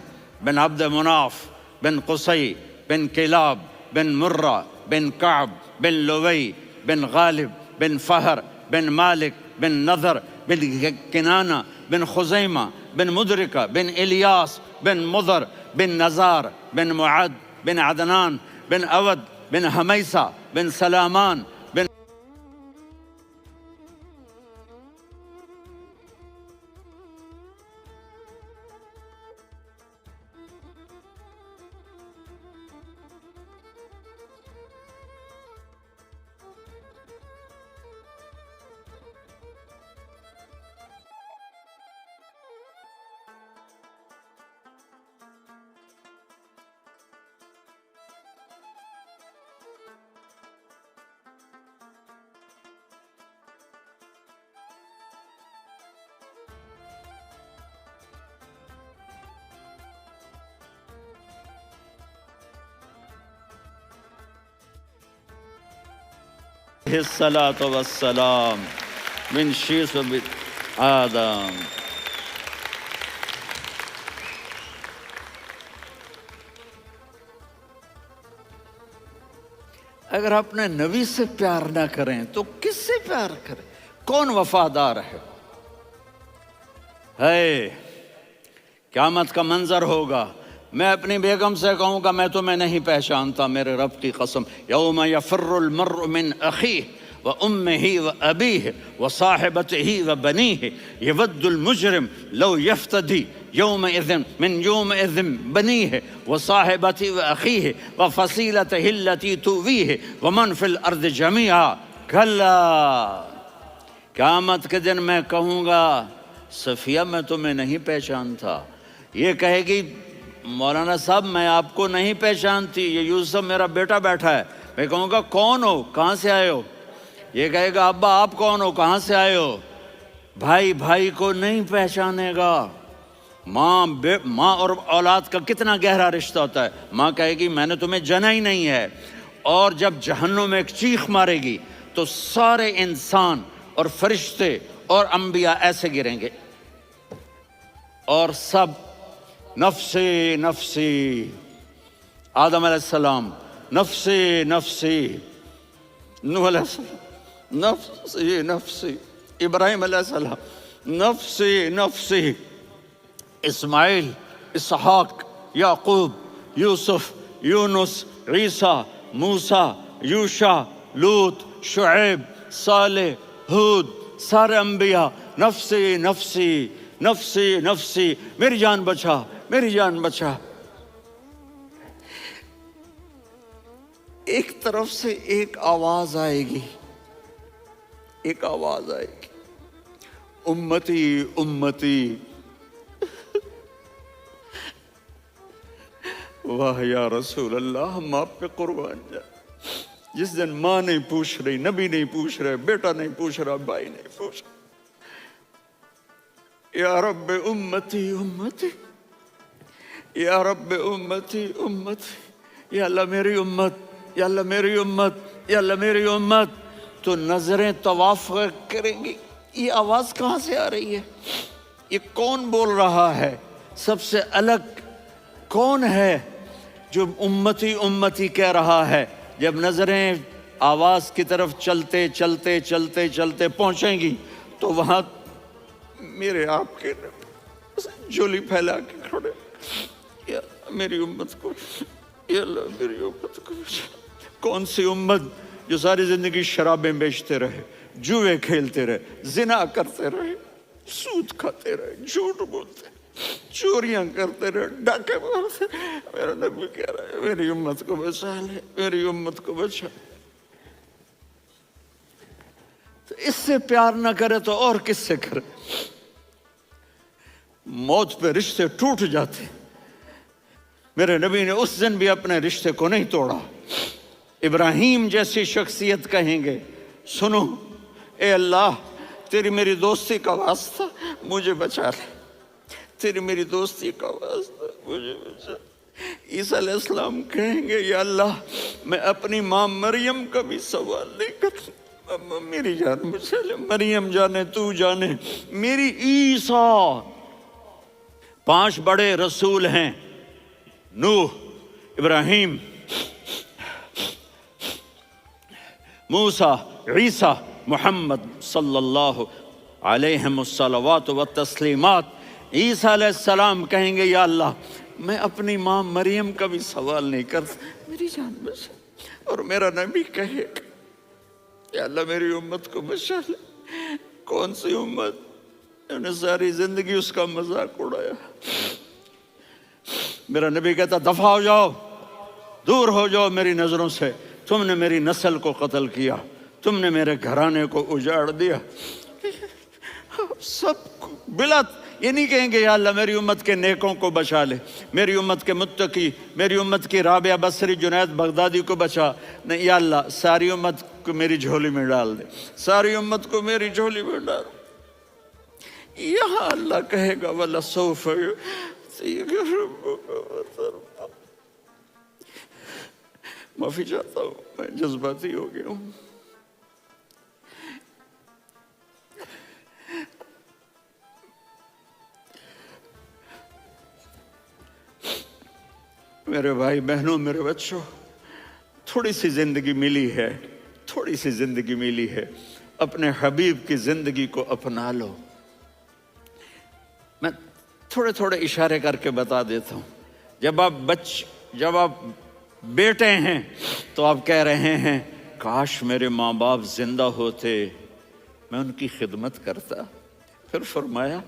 [SPEAKER 1] بن عبد مناف بن قصی بن کلاب بن مرہ بن کعب بن لوی بن غالب بن فہر بن مالک بن نضر بن کنانہ بن خزیمہ بن مدرکہ بن الیاس بن مضر بن نزار بن معد بن عدنان بن اود بن حمیسہ بن سلامان بن الصلاۃ والسلام من شیث آدم۔ اگر اپنے نبی سے پیار نہ کریں تو کس سے پیار کریں؟ کون وفادار ہے؟ قیامت کا منظر ہوگا، میں اپنی بیگم سے کہوں گا میں تمہیں نہیں پہچانتا، میرے رب کی قسم، یوم یفر المرء من اخیہ وامہ وابیہ وصاحبتہ وبنیہ یود المجرم لو یفتدی یومئذ من یومئذ بنیہ وصاحبتہ واخیہ وفصیلتہ التی تؤویہ ومن فی الارض جمیعا کلا۔ قیامت کے دن میں کہوں گا صفیہ میں تمہیں نہیں پہچانتا، یہ کہے گی مولانا صاحب میں آپ کو نہیں پہچانتی، یہ یوسف میرا بیٹا بیٹھا ہے۔ میں کہوں گا کون ہو، کہاں سے آئے ہو؟ یہ کہے گا ابا آپ کون ہو، کہاں سے آئے ہو؟ بھائی بھائی کو نہیں پہچانے گا۔ ماں اور اولاد کا کتنا گہرا رشتہ ہوتا ہے۔ ماں کہے گی میں نے تمہیں جنا ہی نہیں ہے، اور جب جہنم میں ایک چیخ مارے گی تو سارے انسان اور فرشتے اور انبیاء ایسے گریں گے، اور سب نفسی نفسی، آدم علیہ السلام نفسی نفسی، نوح علیہ السلام نفسی نفسی، ابراہیم علیہ السلام نفسی نفسی، اسماعیل، اسحاق، یعقوب، یوسف، یونس، عیسیٰ، موسیٰ، یوشع، لوط، شعیب، صالح، ہود، سارے انبیاء نفسی نفسی نفسی نفسی، میری جان بچا میری جان بچا۔ ایک طرف سے ایک آواز آئے گی، ایک آواز آئے گی، امتی امتی۔ واہ یا رسول اللہ، ہم آپ پہ قربان جائیں۔ جس دن ماں نہیں پوچھ رہی، نبی نہیں پوچھ رہے، بیٹا نہیں پوچھ رہا، بھائی نہیں پوچھ رہا، یا رب امتی امتی، یا رب امتی امتی، یا اللہ میری امت، یا اللہ میری امت، یا اللہ میری امت۔ تو نظریں طواف کریں گی، یہ آواز کہاں سے آ رہی ہے؟ یہ کون بول رہا ہے؟ سب سے الگ کون ہے جو امتی امتی کہہ رہا ہے؟ جب نظریں آواز کی طرف چلتے چلتے چلتے چلتے پہنچیں گی تو وہاں میرے آپ کے جولی پھیلا کے کھڑے، یا میری امت کو، یا اللہ میری امت کو۔ کون سی امت جو ساری زندگی شرابیں بیچتے رہے، جوئے کھیلتے رہے، زنا کرتے رہے، سود کھاتے رہے، جھوٹ بولتے رہے، چوریاں کرتے رہے، ڈاکے مارتے رہے۔ میرا نبی کہہ رہا ہے میری امت کو بچا لے، میری امت کو بچا۔ تو اس سے پیار نہ کرے تو اور کس سے کرے؟ موت پہ رشتے ٹوٹ جاتے، میرے نبی نے اس دن بھی اپنے رشتے کو نہیں توڑا۔ ابراہیم جیسی شخصیت کہیں گے سنو اے اللہ تیری میری دوستی کا واسطہ مجھے بچا لے، تیری میری دوستی کا واسطہ مجھے بچا۔ عیسیٰ علیہ السلام کہیں گے یا اللہ میں اپنی ماں مریم کا بھی سوال نہیں کرتا، میری جان بچا لے، مریم جانے تو جانے، میری عیسیٰ 5 بڑے رسول ہیں، نوح، ابراہیم، موسیٰ، عیسیٰ، محمد صلی اللہ علیہ الصلوات والتسلیمات۔ عیسیٰ علیہ السلام کہیں گے یا اللہ میں اپنی ماں مریم کا بھی سوال نہیں کرتا، میری جان بچا۔ اور میرا نبی کہے یا اللہ میری امت کو بچا لے۔ کون سی امت؟ انہوں نے ساری زندگی اس کا مذاق اڑایا۔ میرا نبی کہتا دفع ہو جاؤ، دور ہو جاؤ میری نظروں سے، تم نے میری نسل کو قتل کیا، تم نے میرے گھرانے کو اجاڑ دیا۔ سب بلا یہ نہیں کہیں گے یا اللہ میری امت کے نیکوں کو بچا لے، میری امت کے متقی، میری امت کی رابعہ بصری، جنید بغدادی کو بچا، نہیں یا اللہ ساری امت کو میری جھولی میں ڈال دے، ساری امت کو میری جھولی میں ڈال۔ یہاں اللہ کہے گا وَلَسَوْفَ يُعْطِيكَ رَبُّكَ فَتَرْضَىٰ۔ معافی چاہتا ہوں، میں جذباتی ہو گیا ہوں۔ میرے بھائی بہنوں، میرے بچوں، تھوڑی سی زندگی ملی ہے، تھوڑی سی زندگی ملی ہے، اپنے حبیب کی زندگی کو اپنا لو۔ میں تھوڑے تھوڑے اشارے کر کے بتا دیتا ہوں۔ جب آپ بیٹے ہیں تو آپ کہہ رہے ہیں کاش میرے ماں باپ زندہ ہوتے، میں ان کی خدمت کرتا۔ پھر فرمایا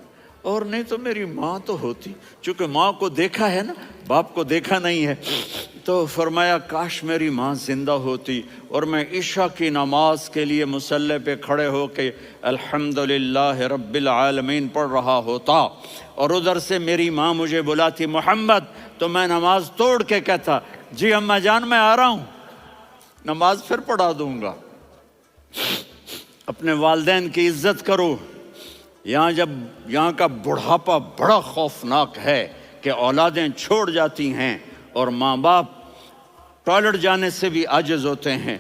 [SPEAKER 1] اور نہیں تو میری ماں تو ہوتی، چونکہ ماں کو دیکھا ہے نا، باپ کو دیکھا نہیں ہے، تو فرمایا کاش میری ماں زندہ ہوتی اور میں عشاء کی نماز کے لیے مصلی پہ کھڑے ہو کے الحمدللہ رب العالمین پڑھ رہا ہوتا، اور ادھر سے میری ماں مجھے بلاتی محمد، تو میں نماز توڑ کے کہتا جی اماں جان میں آ رہا ہوں، نماز پھر پڑھا دوں گا۔ اپنے والدین کی عزت کرو۔ یہاں کا بڑھاپا بڑا خوفناک ہے کہ اولادیں چھوڑ جاتی ہیں اور ماں باپ ٹوائلٹ جانے سے بھی عاجز ہوتے ہیں۔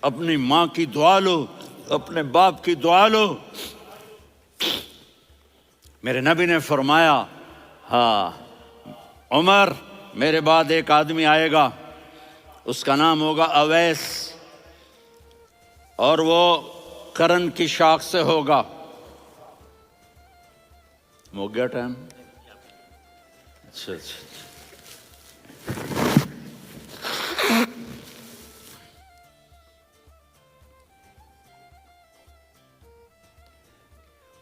[SPEAKER 1] اپنی ماں کی دعا لو، اپنے باپ کی دعا لو۔ میرے نبی نے فرمایا ہاں عمر میرے بعد ایک آدمی آئے گا، اس کا نام ہوگا اویس، اور وہ قرن کی شاخ سے ہوگا۔ ہو گیا ٹائم؟ اچھا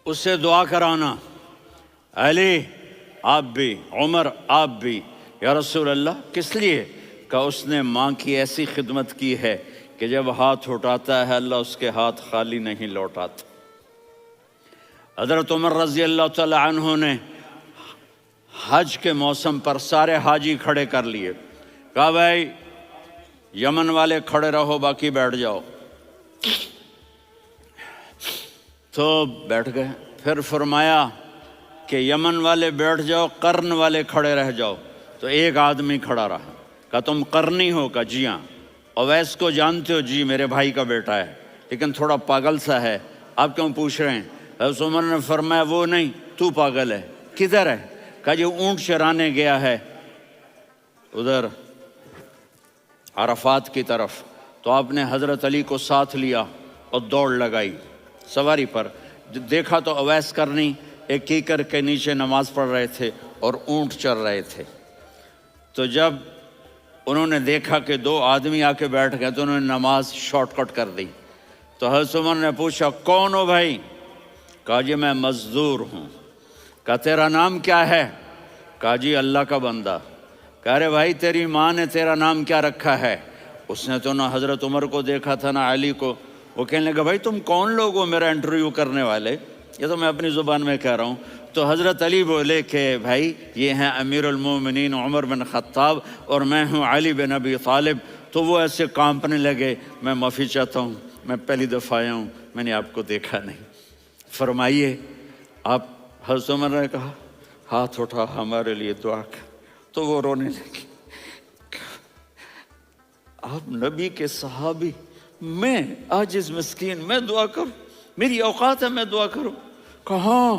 [SPEAKER 1] اس سے دعا کرانا، علی آپ بھی، عمر آپ بھی، یا رسول اللہ کس لیے؟ کہ اس نے ماں کی ایسی خدمت کی ہے کہ جب ہاتھ اٹھاتا ہے اللہ اس کے ہاتھ خالی نہیں لوٹاتا۔ حضرت عمر رضی اللہ تعالی عنہ نے حج کے موسم پر سارے حاجی کھڑے کر لیے، کہا بھائی یمن والے کھڑے رہو باقی بیٹھ جاؤ، تو بیٹھ گئے۔ پھر فرمایا کہ یمن والے بیٹھ جاؤ، قرن والے کھڑے رہ جاؤ، تو ایک آدمی کھڑا رہا۔ کہا تم قرنی ہو؟ کہا جی ہاں۔ اویس کو جانتے ہو؟ جی میرے بھائی کا بیٹا ہے لیکن تھوڑا پاگل سا ہے، آپ کیوں پوچھ رہے ہیں؟ حضرت عمر نے فرمایا وہ نہیں، تو پاگل ہے۔ کدھر ہے؟ کہا جی اونٹ چرانے گیا ہے ادھر عرفات کی طرف۔ تو آپ نے حضرت علی کو ساتھ لیا اور دوڑ لگائی سواری پر۔ دیکھا تو اویس کرنی ایک کیکر کے نیچے نماز پڑھ رہے تھے اور اونٹ چر رہے تھے۔ تو جب انہوں نے دیکھا کہ 2 آدمی آ کے بیٹھ گئے تو انہوں نے نماز شارٹ کٹ کر دی۔ تو حضرت عمر نے پوچھا کون ہو بھائی؟ کہا جی میں مزدور ہوں۔ کہا تیرا نام کیا ہے؟ کہا جی اللہ کا بندہ۔ کہا رہے بھائی تیری ماں نے تیرا نام کیا رکھا ہے؟ اس نے تو نہ حضرت عمر کو دیکھا تھا نہ علی کو۔ وہ کہنے لگا بھائی تم کون لوگ ہو میرا انٹرویو کرنے والے؟ یہ تو میں اپنی زبان میں کہہ رہا ہوں۔ تو حضرت علی بولے کہ بھائی یہ ہیں امیر المومنین عمر بن خطاب اور میں ہوں علی بن ابی طالب۔ تو وہ ایسے کانپنے لگے، میں معافی چاہتا ہوں، میں پہلی دفعہ آیا ہوں، میں نے آپ کو دیکھا نہیں، فرمائیے آپ۔ حضرت عمر نے کہا ہاتھ اٹھا ہمارے لیے دعا کر۔ تو وہ رونے لگی۔ آپ نبی کے صحابی، میں عاجز مسکین میں دعا کروں؟ میری اوقات ہے میں دعا کروں؟ کہاں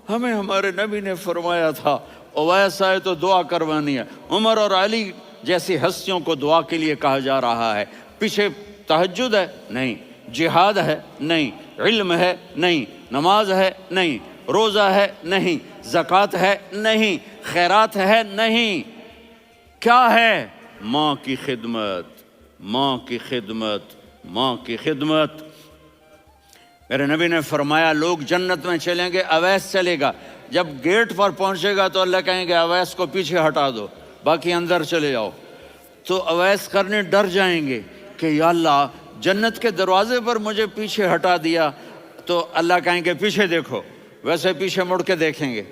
[SPEAKER 1] ہمیں ہمارے نبی نے فرمایا تھا اویس آئے تو دعا کروانی ہے، عمر اور علی جیسی ہستیوں کو دعا کے لیے کہا جا رہا ہے۔ پیچھے تہجد ہے؟ نہیں۔ جہاد ہے؟ نہیں۔ علم ہے؟ نہیں۔ نماز ہے؟ نہیں۔ روزہ ہے؟ نہیں۔ زکوٰۃ ہے؟ نہیں۔ خیرات ہے؟ نہیں۔ کیا ہے؟ ماں کی خدمت، ماں کی خدمت، ماں کی خدمت۔ میرے نبی نے فرمایا لوگ جنت میں چلیں گے، اویس چلے گا، جب گیٹ پر پہنچے گا تو اللہ کہیں گے اویس کو پیچھے ہٹا دو، باقی اندر چلے جاؤ۔ تو اویس کرنے ڈر جائیں گے کہ یا اللہ جنت کے دروازے پر مجھے پیچھے ہٹا دیا، تو اللہ کہیں گے پیچھے دیکھو، ویسے پیچھے مڑ کے دیکھیں گے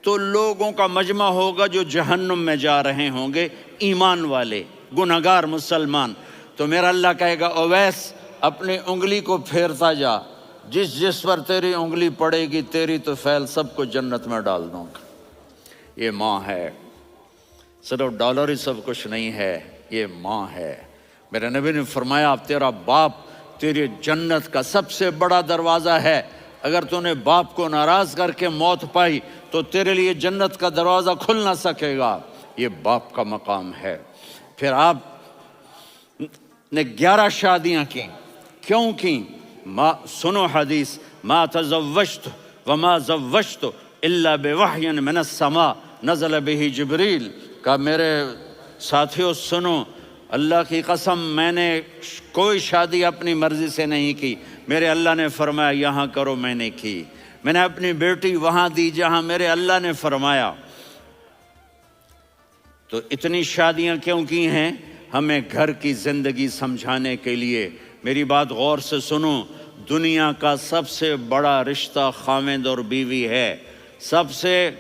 [SPEAKER 1] تو لوگوں کا مجمع ہوگا جو جہنم میں جا رہے ہوں گے، ایمان والے، گنہگار مسلمان۔ تو میرا اللہ کہے گا اویس اپنی انگلی کو پھیرتا جا، جس جس پر تیری انگلی پڑے گی تیری تو فیل سب کو جنت میں ڈال دوں گا۔ یہ ماں ہے، صرف ڈالر ہی سب کچھ نہیں ہے، یہ ماں ہے۔ میرے نبی نے فرمایا تیرا باپ تیری جنت کا سب سے بڑا دروازہ ہے، اگر تو نے باپ کو ناراض کر کے موت پائی تو تیرے لیے جنت کا دروازہ کھل نہ سکے گا، یہ باپ کا مقام ہے۔ پھر آپ نے 11 شادیاں کی، کیوں کی؟ سنو حدیث، ما تزوجت وما زوجت الا بوحی من السماء نزل به جبریل، کہ میرے ساتھیوں سنو، اللہ کی قسم میں نے کوئی شادی اپنی مرضی سے نہیں کی، میرے اللہ نے فرمایا یہاں کرو، میں نے کی۔ میں نے اپنی بیٹی وہاں دی جہاں میرے اللہ نے فرمایا۔ تو اتنی شادیاں کیوں کی ہیں؟ ہمیں گھر کی زندگی سمجھانے کے لیے۔ میری بات غور سے سنو، دنیا کا سب سے بڑا رشتہ خاوند اور بیوی ہے، سب سے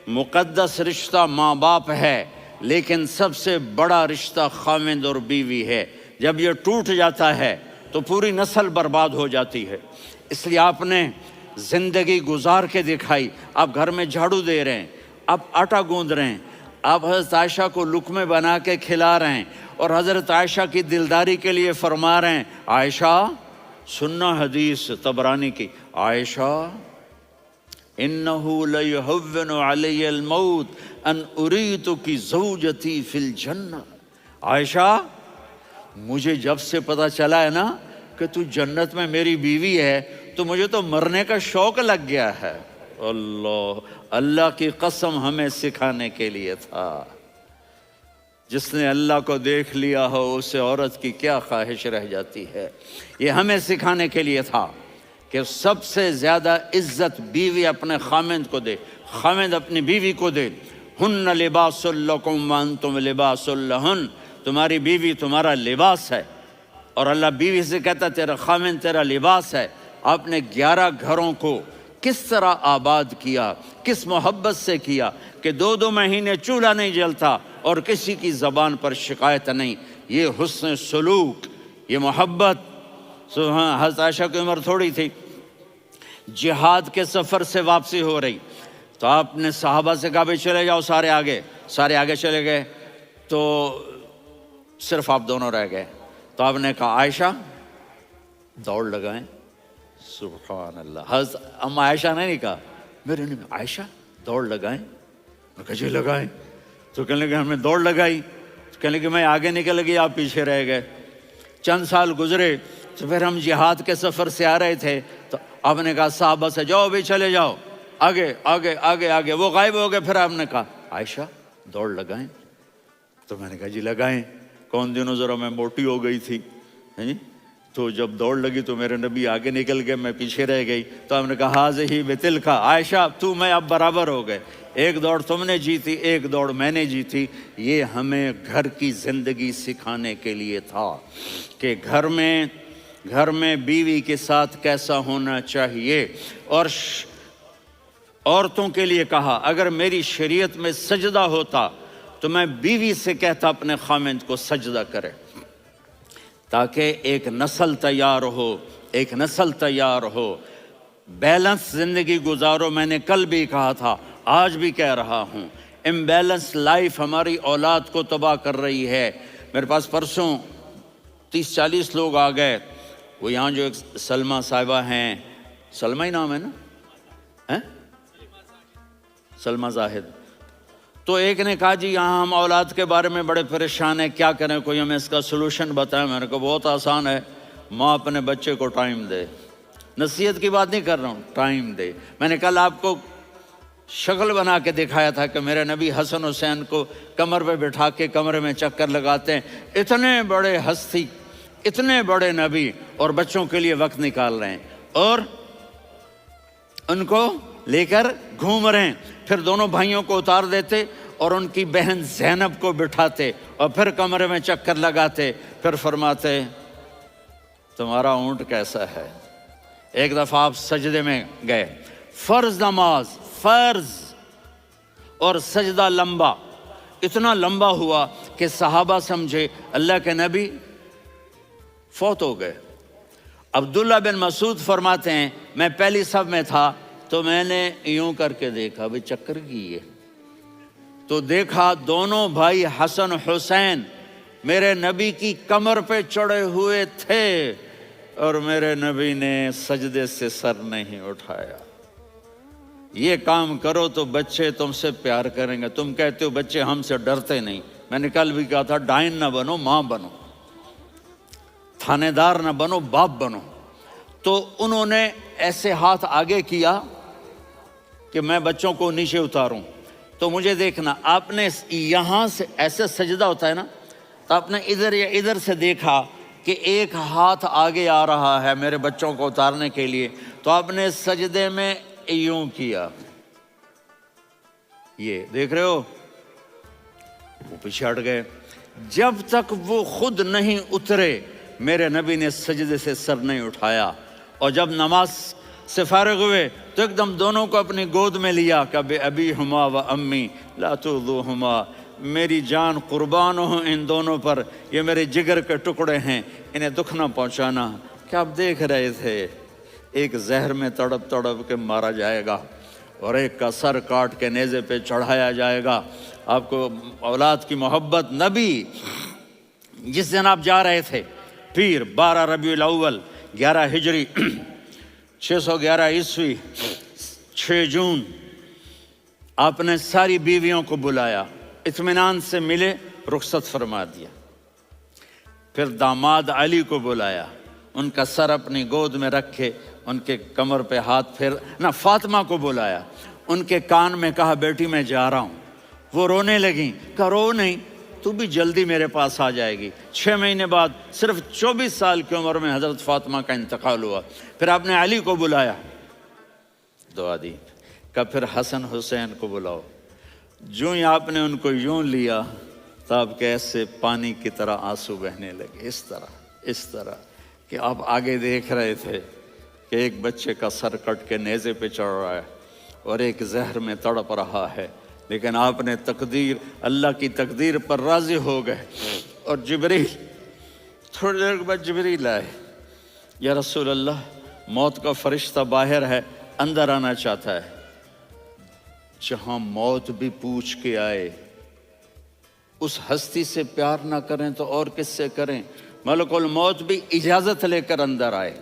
[SPEAKER 1] مقدس رشتہ ماں باپ ہے، لیکن سب سے بڑا رشتہ خاوند اور بیوی ہے۔ جب یہ ٹوٹ جاتا ہے تو پوری نسل برباد ہو جاتی ہے۔ اس لیے آپ نے زندگی گزار کے دکھائی۔ آپ گھر میں جھاڑو دے رہے ہیں، آپ آٹا گوندھ رہے ہیں، آپ حضرت عائشہ کو لقمے بنا کے کھلا رہے ہیں، اور حضرت عائشہ کی دلداری کے لیے فرما رہے ہیں عائشہ سننا حدیث طبرانی کی، عائشہ انہو لیہون علی الموت ان اریتک زوجتی فی الجنہ، عائشہ مجھے جب سے پتا چلا ہے نا کہ تو جنت میں میری بیوی ہے تو مجھے تو مرنے کا شوق لگ گیا ہے۔ اللہ کی قسم ہمیں سکھانے کے لیے تھا۔ جس نے اللہ کو دیکھ لیا ہو اسے عورت کی کیا خواہش رہ جاتی ہے۔ یہ ہمیں سکھانے کے لیے تھا کہ سب سے زیادہ عزت بیوی اپنے خاوند کو دے، خاوند اپنی بیوی کو دے۔ ہن لباس لکم وانتم لباس لہن، تمہاری بیوی تمہارا لباس ہے، اور اللہ بیوی سے کہتا تیرا خاوند تیرا لباس ہے۔ آپ نے 11 گھروں کو کس طرح آباد کیا، کس محبت سے کیا کہ 2 مہینے چولہا نہیں جلتا اور کسی کی زبان پر شکایت نہیں۔ یہ حسن سلوک، یہ محبت۔ حضرت عائشہ کی عمر تھوڑی تھی، جہاد کے سفر سے واپسی ہو رہی، تو آپ نے صحابہ سے کہا بھائی چلے جاؤ، سارے آگے چلے گئے، تو صرف آپ دونوں رہ گئے۔ تو آپ نے کہا عائشہ دوڑ لگائیں۔ سبحان اللہ، حضرت اما عائشہ نے نہیں کہا، میرے نے عائشہ دوڑ لگائیں، میں کہا جی لگائیں۔ تو کہنے لگے ہمیں دوڑ لگائی، تو کہنے لگے میں آگے نکل گئی، آپ پیچھے رہ گئے۔ چند سال گزرے تو پھر ہم جہاد کے سفر سے آ رہے تھے، تو آپ نے کہا صحابہ سے جاؤ بھی چلے جاؤ، آگے آگے آگے آگے، وہ غائب ہو گئے۔ پھر آپ نے کہا عائشہ دوڑ لگائیں، تو میں نے کہا جی لگائیں۔ کون دنوں ذرا میں موٹی ہو گئی تھی، تو جب دوڑ لگی تو میرے نبی آگے نکل گئے، میں پیچھے رہ گئی۔ تو ہم نے کہا ہاذہ بتلک، عائشہ تو میں اب برابر ہو گئے، ایک دوڑ تم نے جیتی، ایک دوڑ میں نے جیتی۔ یہ ہمیں گھر کی زندگی سکھانے کے لیے تھا کہ گھر میں بیوی کے ساتھ کیسا ہونا چاہیے۔ اور عورتوں کے لیے کہا اگر میری شریعت میں سجدہ ہوتا تو میں بیوی سے کہتا اپنے خاوند کو سجدہ کرے، تاکہ ایک نسل تیار ہو، بیلنس زندگی گزارو۔ میں نے کل بھی کہا تھا، آج بھی کہہ رہا ہوں، امبیلنس لائف ہماری اولاد کو تباہ کر رہی ہے۔ میرے پاس پرسوں 30-40 لوگ آ گئے، وہ یہاں جو ایک سلمہ صاحبہ ہیں، سلمہ ہی نام ہے نا، سلمہ زاہد، تو ایک نے کہا جی یہاں ہم اولاد کے بارے میں بڑے پریشان ہیں، کیا کریں، کوئی ہمیں اس کا سلوشن بتائیں۔ میں نے کہا بہت آسان ہے، ماں اپنے بچے کو ٹائم دے، نصیحت کی بات نہیں کر رہا ہوں، ٹائم دے۔ میں نے کل آپ کو شکل بنا کے دکھایا تھا کہ میرے نبی حسن حسین کو کمر پہ بٹھا کے کمرے میں چکر لگاتے ہیں، اتنے بڑے ہستی، اتنے بڑے نبی، اور بچوں کے لیے وقت نکال رہے ہیں اور ان کو لے کر گھوم رہے ہیں۔ پھر دونوں بھائیوں کو اتار دیتے اور ان کی بہن زینب کو بٹھاتے اور پھر کمرے میں چکر لگاتے، پھر فرماتے تمہارا اونٹ کیسا ہے۔ ایک دفعہ آپ سجدے میں گئے، فرض نماز، فرض، اور سجدہ لمبا، اتنا لمبا ہوا کہ صحابہ سمجھے اللہ کے نبی فوت ہو گئے۔ عبداللہ بن مسعود فرماتے ہیں میں پہلی صف میں تھا تو میں نے یوں کر کے دیکھا، بھئی چکر کی ہے، تو دیکھا دونوں بھائی حسن حسین میرے نبی کی کمر پہ چڑھے ہوئے تھے اور میرے نبی نے سجدے سے سر نہیں اٹھایا۔ یہ کام کرو تو بچے تم سے پیار کریں گے۔ تم کہتے ہو بچے ہم سے ڈرتے نہیں، میں نے کل بھی کہا تھا ڈائن نہ بنو، ماں بنو، تھانے دار نہ بنو، باپ بنو۔ تو انہوں نے ایسے ہاتھ آگے کیا کہ میں بچوں کو نیچے اتاروں، تو مجھے دیکھنا، آپ نے یہاں سے ایسے سجدہ ہوتا ہے نا، تو آپ نے ادھر یا ادھر سے دیکھا کہ ایک ہاتھ آگے آ رہا ہے میرے بچوں کو اتارنے کے لیے، تو آپ نے سجدے میں یوں کیا، یہ دیکھ رہے ہو، وہ پیچھے ہٹ گئے۔ جب تک وہ خود نہیں اترے میرے نبی نے سجدے سے سر نہیں اٹھایا، اور جب نماز سے فارغ ہوئے تو ایک دم دونوں کو اپنی گود میں لیا کہ بے ابی ہما و امی لا تؤذوہما، میری جان قربان ہو ان دونوں پر، یہ میرے جگر کے ٹکڑے ہیں، انہیں دکھ نہ پہنچانا۔ کیا آپ دیکھ رہے تھے ایک زہر میں تڑپ تڑپ کے مارا جائے گا اور ایک کا سر کاٹ کے نیزے پہ چڑھایا جائے گا۔ آپ کو اولاد کی محبت، نبی جس دن آپ جا رہے تھے پیر 12 ربیع الاول 11 ہجری 611 عیسوی 6 جون، آپ نے ساری بیویوں کو بلایا، اطمینان سے ملے، رخصت فرما دیا۔ پھر داماد علی کو بلایا، ان کا سر اپنی گود میں رکھے، ان کے کمر پہ ہاتھ پھیر نہ، فاطمہ کو بلایا، ان کے کان میں کہا بیٹی میں جا رہا ہوں۔ وہ رونے لگیں، کہا رو نہیں، تو بھی جلدی میرے پاس آ جائے گی۔ 6 مہینے بعد صرف 24 سال کی عمر میں حضرت فاطمہ کا انتقال ہوا۔ پھر آپ نے علی کو بلایا، دعا دی، کہا پھر حسن حسین کو بلاؤ۔ جو ہی آپ نے ان کو یوں لیا تو آپ کے ایسے پانی کی طرح آنسو بہنے لگے، اس طرح کہ آپ آگے دیکھ رہے تھے کہ ایک بچے کا سر کٹ کے نیزے پہ چڑھ رہا ہے اور ایک زہر میں تڑپ رہا ہے، لیکن آپ نے تقدیر، اللہ کی تقدیر پر راضی ہو گئے۔ اور جبریل، تھوڑی دیر کے بعد جبریل آئے، یا رسول اللہ موت کا فرشتہ باہر ہے، اندر آنا چاہتا ہے۔ جہاں موت بھی پوچھ کے آئے، اس ہستی سے پیار نہ کریں تو اور کس سے کریں؟ ملک الموت بھی اجازت لے کر اندر آئے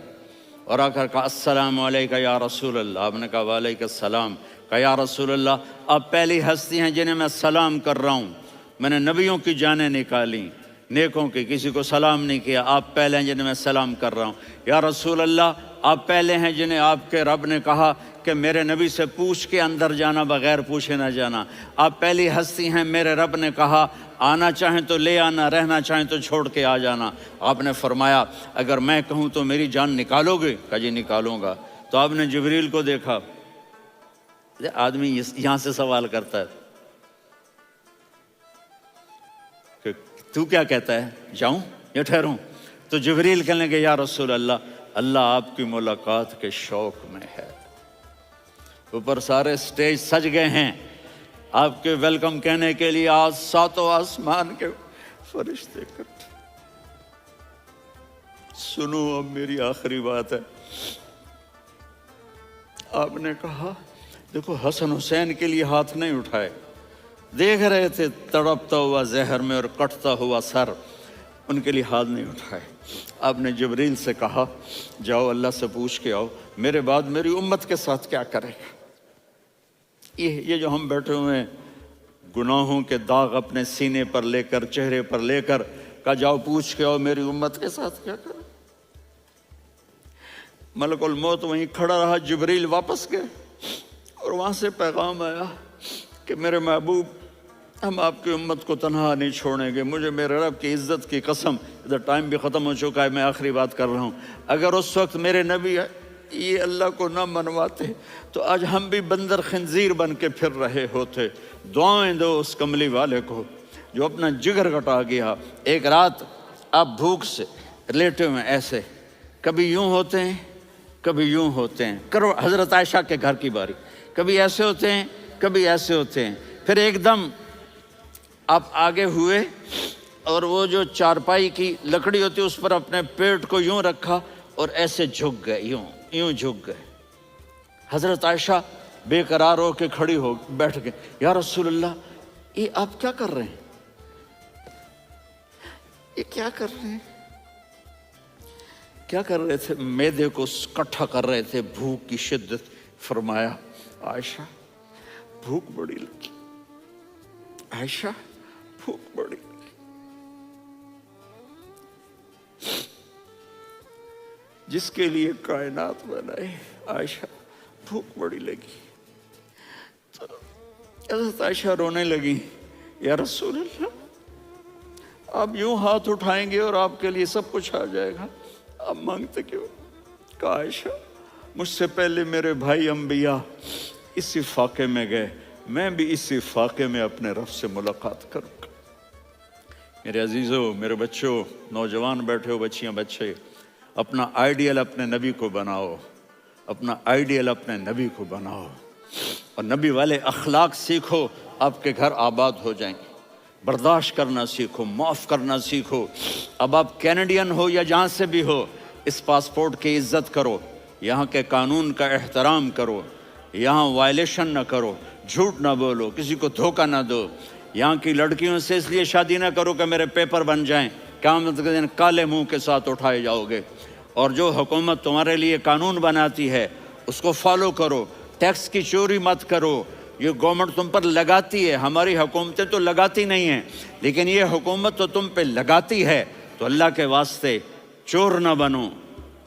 [SPEAKER 1] اور آ کر کہا السلام علیکہ یا رسول اللہ۔ آپ نے کہا وعلیکم السلام۔ کہا یا رسول اللہ آپ پہلی ہستی ہیں جنہیں میں سلام کر رہا ہوں، میں نے نبیوں کی جانیں نکالیں، نیکوں کی، کسی کو سلام نہیں کیا، آپ پہلے ہیں جنہیں میں سلام کر رہا ہوں۔ یا رسول اللہ آپ پہلے ہیں جنہیں آپ کے رب نے کہا کہ میرے نبی سے پوچھ کے اندر جانا، بغیر پوچھے نہ جانا۔ آپ پہلی ہستی ہیں، میرے رب نے کہا آنا چاہیں تو لے آنا، رہنا چاہیں تو چھوڑ کے آ جانا۔ آپ نے فرمایا اگر میں کہوں تو میری جان نکالو گے؟ کہا جی نکالوں گا۔ تو آپ نے جبریل کو دیکھا، آدمی یہاں سے سوال کرتا ہے کہ تو کیا کہتا ہے، جاؤں یا ٹھہروں؟ تو جبریل کہنے لگے یا رسول اللہ، اللہ آپ کی ملاقات کے شوق میں ہے۔ اوپر سارے سٹیج سج گئے ہیں آپ کے ویلکم کہنے کے لیے، آج 7 آسمان کے فرشتے اکٹھے۔ سنو اب میری آخری بات ہے۔ آپ نے کہا دیکھو حسن حسین کے لیے ہاتھ نہیں اٹھائے، دیکھ رہے تھے تڑپتا ہوا زہر میں اور کٹتا ہوا سر، ان کے لیے ہاتھ نہیں اٹھائے۔ آپ نے جبریل سے کہا جاؤ اللہ سے پوچھ کے آؤ میرے بعد میری امت کے ساتھ کیا کرے گا۔ یہ جو ہم بیٹھے ہوئے ہیں گناہوں کے داغ اپنے سینے پر لے کر، چہرے پر لے کر کہا جاؤ پوچھ کے آؤ میری امت کے ساتھ کیا کرا۔ ملک الموت وہیں کھڑا رہا، جبریل واپس گئے اور وہاں سے پیغام آیا کہ میرے محبوب ہم آپ کی امت کو تنہا نہیں چھوڑیں گے، مجھے میرے رب کی عزت کی قسم، ادھر ٹائم بھی ختم ہو چکا ہے، میں آخری بات کر رہا ہوں، اگر اس وقت میرے نبی یہ اللہ کو نہ منواتے تو آج ہم بھی بندر خنزیر بن کے پھر رہے ہوتے۔ دعائیں دو اس کملی والے کو جو اپنا جگر کٹا گیا۔ ایک رات آپ بھوک سے لیٹے ہوئے ایسے، کبھی یوں ہوتے ہیں کبھی یوں ہوتے ہیں، کرو حضرت عائشہ کے گھر کی باری، کبھی ایسے ہوتے ہیں کبھی ایسے ہوتے ہیں، پھر ایک دم آپ آگے ہوئے اور وہ جو چارپائی کی لکڑی ہوتی ہے اس پر اپنے پیٹ کو یوں رکھا اور ایسے جھک گئے، یوں جھک گئے۔ حضرت عائشہ بے قرار ہو کے کھڑی ہو بیٹھ گئے، یا رسول اللہ یہ آپ کیا کر رہے ہیں، یہ کیا کر رہے ہیں؟ کیا کر رہے تھے؟ معدے کو کٹھا کر رہے تھے، بھوک کی شدت۔ فرمایا عائشہ بھوک بڑی لگی، عائشہ بھوک بڑی لگی، جس کے لیے کائنات بنائے عائشہ بھوک بڑی لگی۔ تو حضرت عائشہ رونے لگی، یا رسول اللہ آپ یوں ہاتھ اٹھائیں گے اور آپ کے لیے سب کچھ آ جائے گا، آپ مانگتے کیوں؟ کہا عائشہ مجھ سے پہلے میرے بھائی انبیاء اسی فاقے میں گئے، میں بھی اسی فاقے میں اپنے رب سے ملاقات کروں گا۔ میرے عزیزوں، میرے بچوں، نوجوان بیٹھے ہو، بچیاں بچے، اپنا آئیڈیل اپنے نبی کو بناؤ، اپنا آئیڈیل اپنے نبی کو بناؤ اور نبی والے اخلاق سیکھو، آپ کے گھر آباد ہو جائیں گے۔ برداشت کرنا سیکھو، معاف کرنا سیکھو۔ اب آپ کینیڈین ہو یا جہاں سے بھی ہو، اس پاسپورٹ کی عزت کرو، یہاں کے قانون کا احترام کرو، یہاں وائلیشن نہ کرو، جھوٹ نہ بولو، کسی کو دھوکہ نہ دو۔ یہاں کی لڑکیوں سے اس لیے شادی نہ کرو کہ میرے پیپر بن جائیں، قیامت کے دن کالے منہ کے ساتھ اٹھائے جاؤ گے۔ اور جو حکومت تمہارے لیے قانون بناتی ہے اس کو فالو کرو، ٹیکس کی چوری مت کرو۔ یہ گورنمنٹ تم پر لگاتی ہے، ہماری حکومتیں تو لگاتی نہیں ہیں، لیکن یہ حکومت تو تم پہ لگاتی ہے، تو اللہ کے واسطے چور نہ بنو۔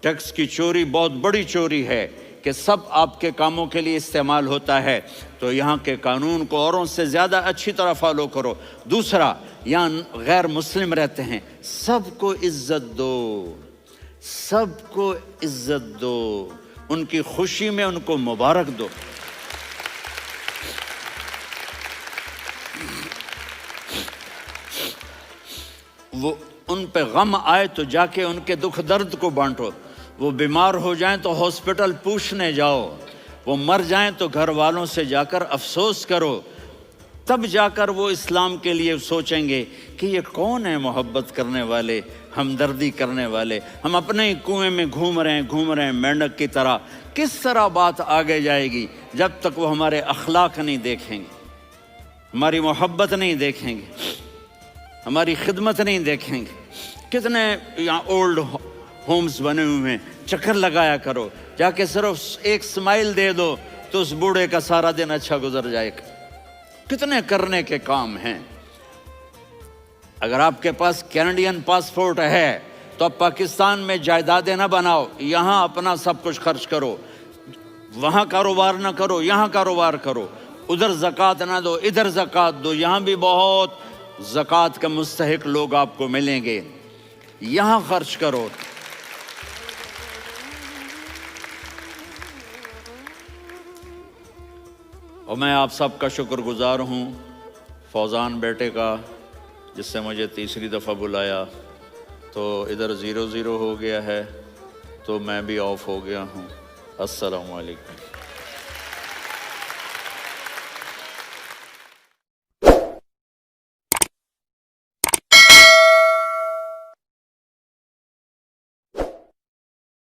[SPEAKER 1] ٹیکس کی چوری بہت بڑی چوری ہے کہ سب آپ کے کاموں کے لیے استعمال ہوتا ہے، تو یہاں کے قانون کو اوروں سے زیادہ اچھی طرح فالو کرو۔ دوسرا، یہاں غیر مسلم رہتے ہیں، سب کو عزت دو، سب کو عزت دو، ان کی خوشی میں ان کو مبارک دو۔ وہ ان پہ غم آئے تو جا کے ان کے دکھ درد کو بانٹو، وہ بیمار ہو جائیں تو ہاسپٹل پوچھنے جاؤ، وہ مر جائیں تو گھر والوں سے جا کر افسوس کرو، تب جا کر وہ اسلام کے لیے سوچیں گے کہ یہ کون ہے محبت کرنے والے، ہمدردی کرنے والے۔ ہم اپنے ہی کنویں میں گھوم رہے ہیں مینڈک کی طرح۔ کس طرح بات آگے جائے گی جب تک وہ ہمارے اخلاق نہیں دیکھیں گے، ہماری محبت نہیں دیکھیں گے، ہماری خدمت نہیں دیکھیں گے۔ کتنے یہاں اولڈ ہومز بنے ہوئے ہیں، چکر لگایا کرو، جا کے صرف ایک سمائل دے دو تو اس بوڑھے کا سارا دن اچھا گزر جائے گا۔ کتنے کرنے کے کام ہیں۔ اگر آپ کے پاس کینیڈین پاسپورٹ ہے تو اب پاکستان میں جائیدادیں نہ بناؤ، یہاں اپنا سب کچھ خرچ کرو، وہاں کاروبار نہ کرو، یہاں کاروبار کرو، ادھر زکوٰۃ نہ دو، ادھر زکوٰۃ دو، یہاں بھی بہت زکوٰۃ کا مستحق لوگ آپ کو ملیں گے، یہاں خرچ کرو۔ اور میں آپ سب کا شکر گزار ہوں، فوزان بیٹے کا، جس سے مجھے تیسری دفعہ بلایا، تو ادھر 0-0 ہو گیا ہے تو میں بھی آف ہو گیا ہوں۔ السلام علیکم۔